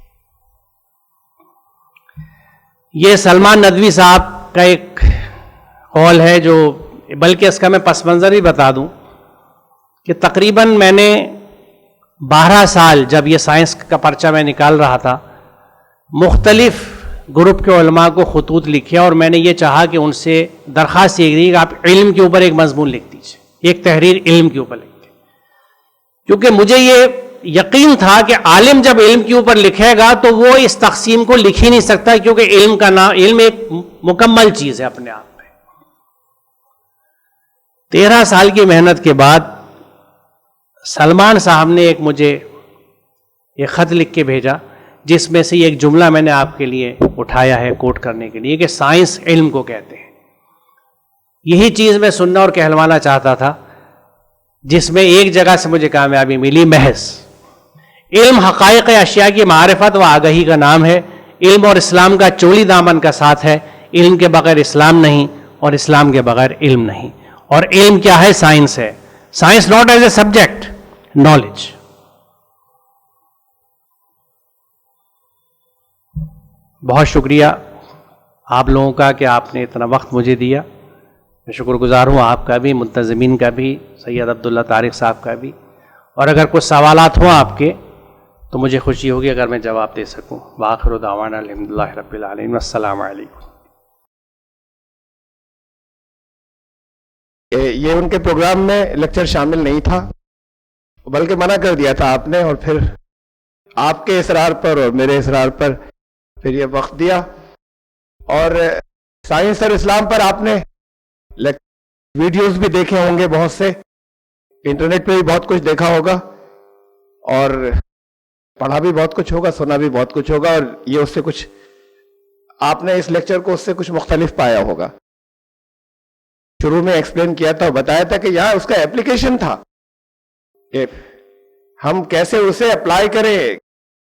یہ سلمان ندوی صاحب کا ایک قول ہے جو بلکہ اس کا میں پس منظر بھی بتا دوں کہ تقریباً میں نے 12 سال جب یہ سائنس کا پرچہ میں نکال رہا تھا مختلف گروپ کے علماء کو خطوط لکھے، اور میں نے یہ چاہا کہ ان سے درخواست یہ دی کہ آپ علم کے اوپر ایک مضمون لکھ دیجیے، ایک تحریر علم کے اوپر لکھ دیں، کیونکہ مجھے یہ یقین تھا کہ عالم جب علم کے اوپر لکھے گا تو وہ اس تقسیم کو لکھ ہی نہیں سکتا، کیونکہ علم کا نام، علم ایک مکمل چیز ہے اپنے آپ میں۔ 13 سال کی محنت کے بعد سلمان صاحب نے مجھے ایک خط لکھ کے بھیجا، جس میں سے ایک جملہ میں نے آپ کے لیے اٹھایا ہے کوٹ کرنے کے لیے، کہ سائنس علم کو کہتے ہیں۔ یہی چیز میں سننا اور کہلوانا چاہتا تھا، جس میں ایک جگہ سے مجھے کامیابی ملی۔ محض علم حقائق اشیاء کی معرفت و آگہی کا نام ہے۔ علم اور اسلام کا چولی دامن کا ساتھ ہے۔ علم کے بغیر اسلام نہیں، اور اسلام کے بغیر علم نہیں۔ اور علم کیا ہے؟ سائنس ہے۔ Science not as a subject, knowledge. بہت شکریہ آپ لوگوں کا کہ آپ نے اتنا وقت مجھے دیا۔ میں شکر گزار ہوں آپ کا بھی، منتظمین کا بھی، سید عبداللہ طارق صاحب کا بھی۔ اور اگر کچھ سوالات ہوں آپ کے تو مجھے خوشی ہوگی اگر میں جواب دے سکوں۔ وآخر دعوانا الحمدللہ رب العالمین، والسلام علیکم۔ یہ ان کے پروگرام میں لیکچر شامل نہیں تھا، بلکہ منع کر دیا تھا آپ نے، اور پھر آپ کے اصرار پر اور میرے اصرار پر پھر یہ وقت دیا۔ اور سائنس اور اسلام پر آپ نے ویڈیوز بھی دیکھے ہوں گے، بہت سے انٹرنیٹ پہ بھی بہت کچھ دیکھا ہوگا، اور پڑھا بھی بہت کچھ ہوگا، سنا بھی بہت کچھ ہوگا، اور یہ اس سے کچھ آپ نے اس لیکچر کو اس سے کچھ مختلف پایا ہوگا۔ شروع میں ایکسپلین کیا تھا اور بتایا تھا کہ یہاں اس کا اپلیکیشن تھا کہ ہم کیسے اسے اپلائی کریں،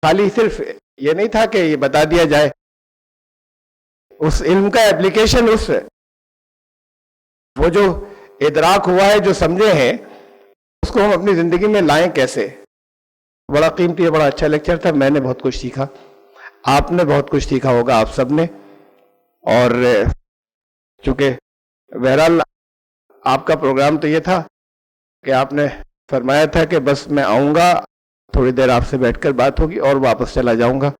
خالی صرف یہ نہیں تھا کہ یہ بتا دیا جائے۔ اس علم کا اپلیکیشن، اس وہ جو ادراک ہوا ہے، جو سمجھے ہیں، اس کو ہم اپنی زندگی میں لائیں کیسے۔ بڑا قیمتی ہے، بڑا اچھا لیکچر تھا، میں نے بہت کچھ سیکھا، آپ نے بہت کچھ سیکھا ہوگا، آپ سب نے۔ اور چونکہ بہرحال آپ کا پروگرام تو یہ تھا کہ آپ نے فرمایا تھا کہ بس میں آؤں گا، تھوڑی دیر آپ سے بیٹھ کر بات ہوگی اور واپس چلا جاؤں گا۔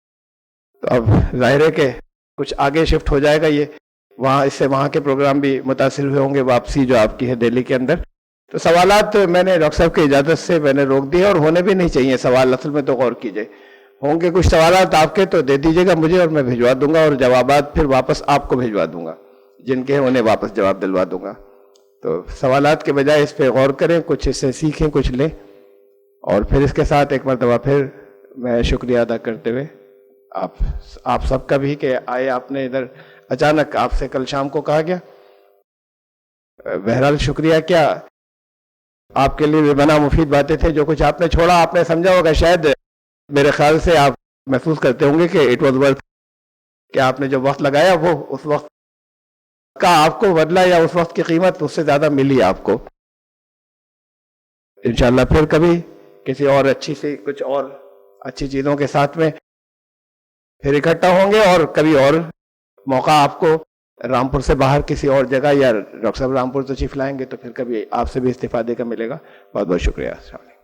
تو اب ظاہر ہے کہ کچھ آگے شفٹ ہو جائے گا یہ، وہاں اس سے وہاں کے پروگرام بھی متاثر ہوئے ہوں گے، واپسی جو آپ کی ہے دہلی کے اندر۔ تو سوالات میں نے ڈاکٹر صاحب کی اجازت سے میں نے روک دیے، اور ہونے بھی نہیں چاہیے سوال، اصل میں تو غور کیجئے، ہوں گے کچھ سوالات آپ کے تو دے دیجئے گا مجھے، اور میں بھیجوا دوں گا، اور جوابات پھر واپس آپ کو بھیجوا دوں گا، جن کے ہیں انہیں واپس جواب دلوا دوں گا۔ تو سوالات کے بجائے اس پہ غور کریں، کچھ اس سے سیکھیں، کچھ لیں۔ اور پھر اس کے ساتھ ایک مرتبہ پھر میں شکریہ ادا کرتے ہوئے آپ سب کا بھی کہ آئے، آپ نے ادھر اچانک، آپ سے کل شام کو کہا گیا۔ بہرحال شکریہ، کیا آپ کے لیے بے پناہ مفید باتیں تھے، جو کچھ آپ نے چھوڑا، آپ نے سمجھا ہوگا، شاید میرے خیال سے آپ محسوس کرتے ہوں گے کہ اٹ واز ورتھ، کہ آپ نے جو وقت لگایا وہ اس وقت کا آپ کو بدلہ، یا اس وقت کی قیمت اس سے زیادہ ملی آپ کو۔ انشاءاللہ پھر کبھی کسی اور اچھی سی، کچھ اور اچھی چیزوں کے ساتھ میں پھر اکٹھا ہوں گے، اور کبھی اور موقع آپ کو رامپور سے باہر کسی اور جگہ، یا ڈاکٹر صاحب رامپور تشریف لائیں گے تو پھر کبھی آپ سے بھی استفادے کا ملے گا۔ بہت بہت شکریہ۔ السلام علیکم۔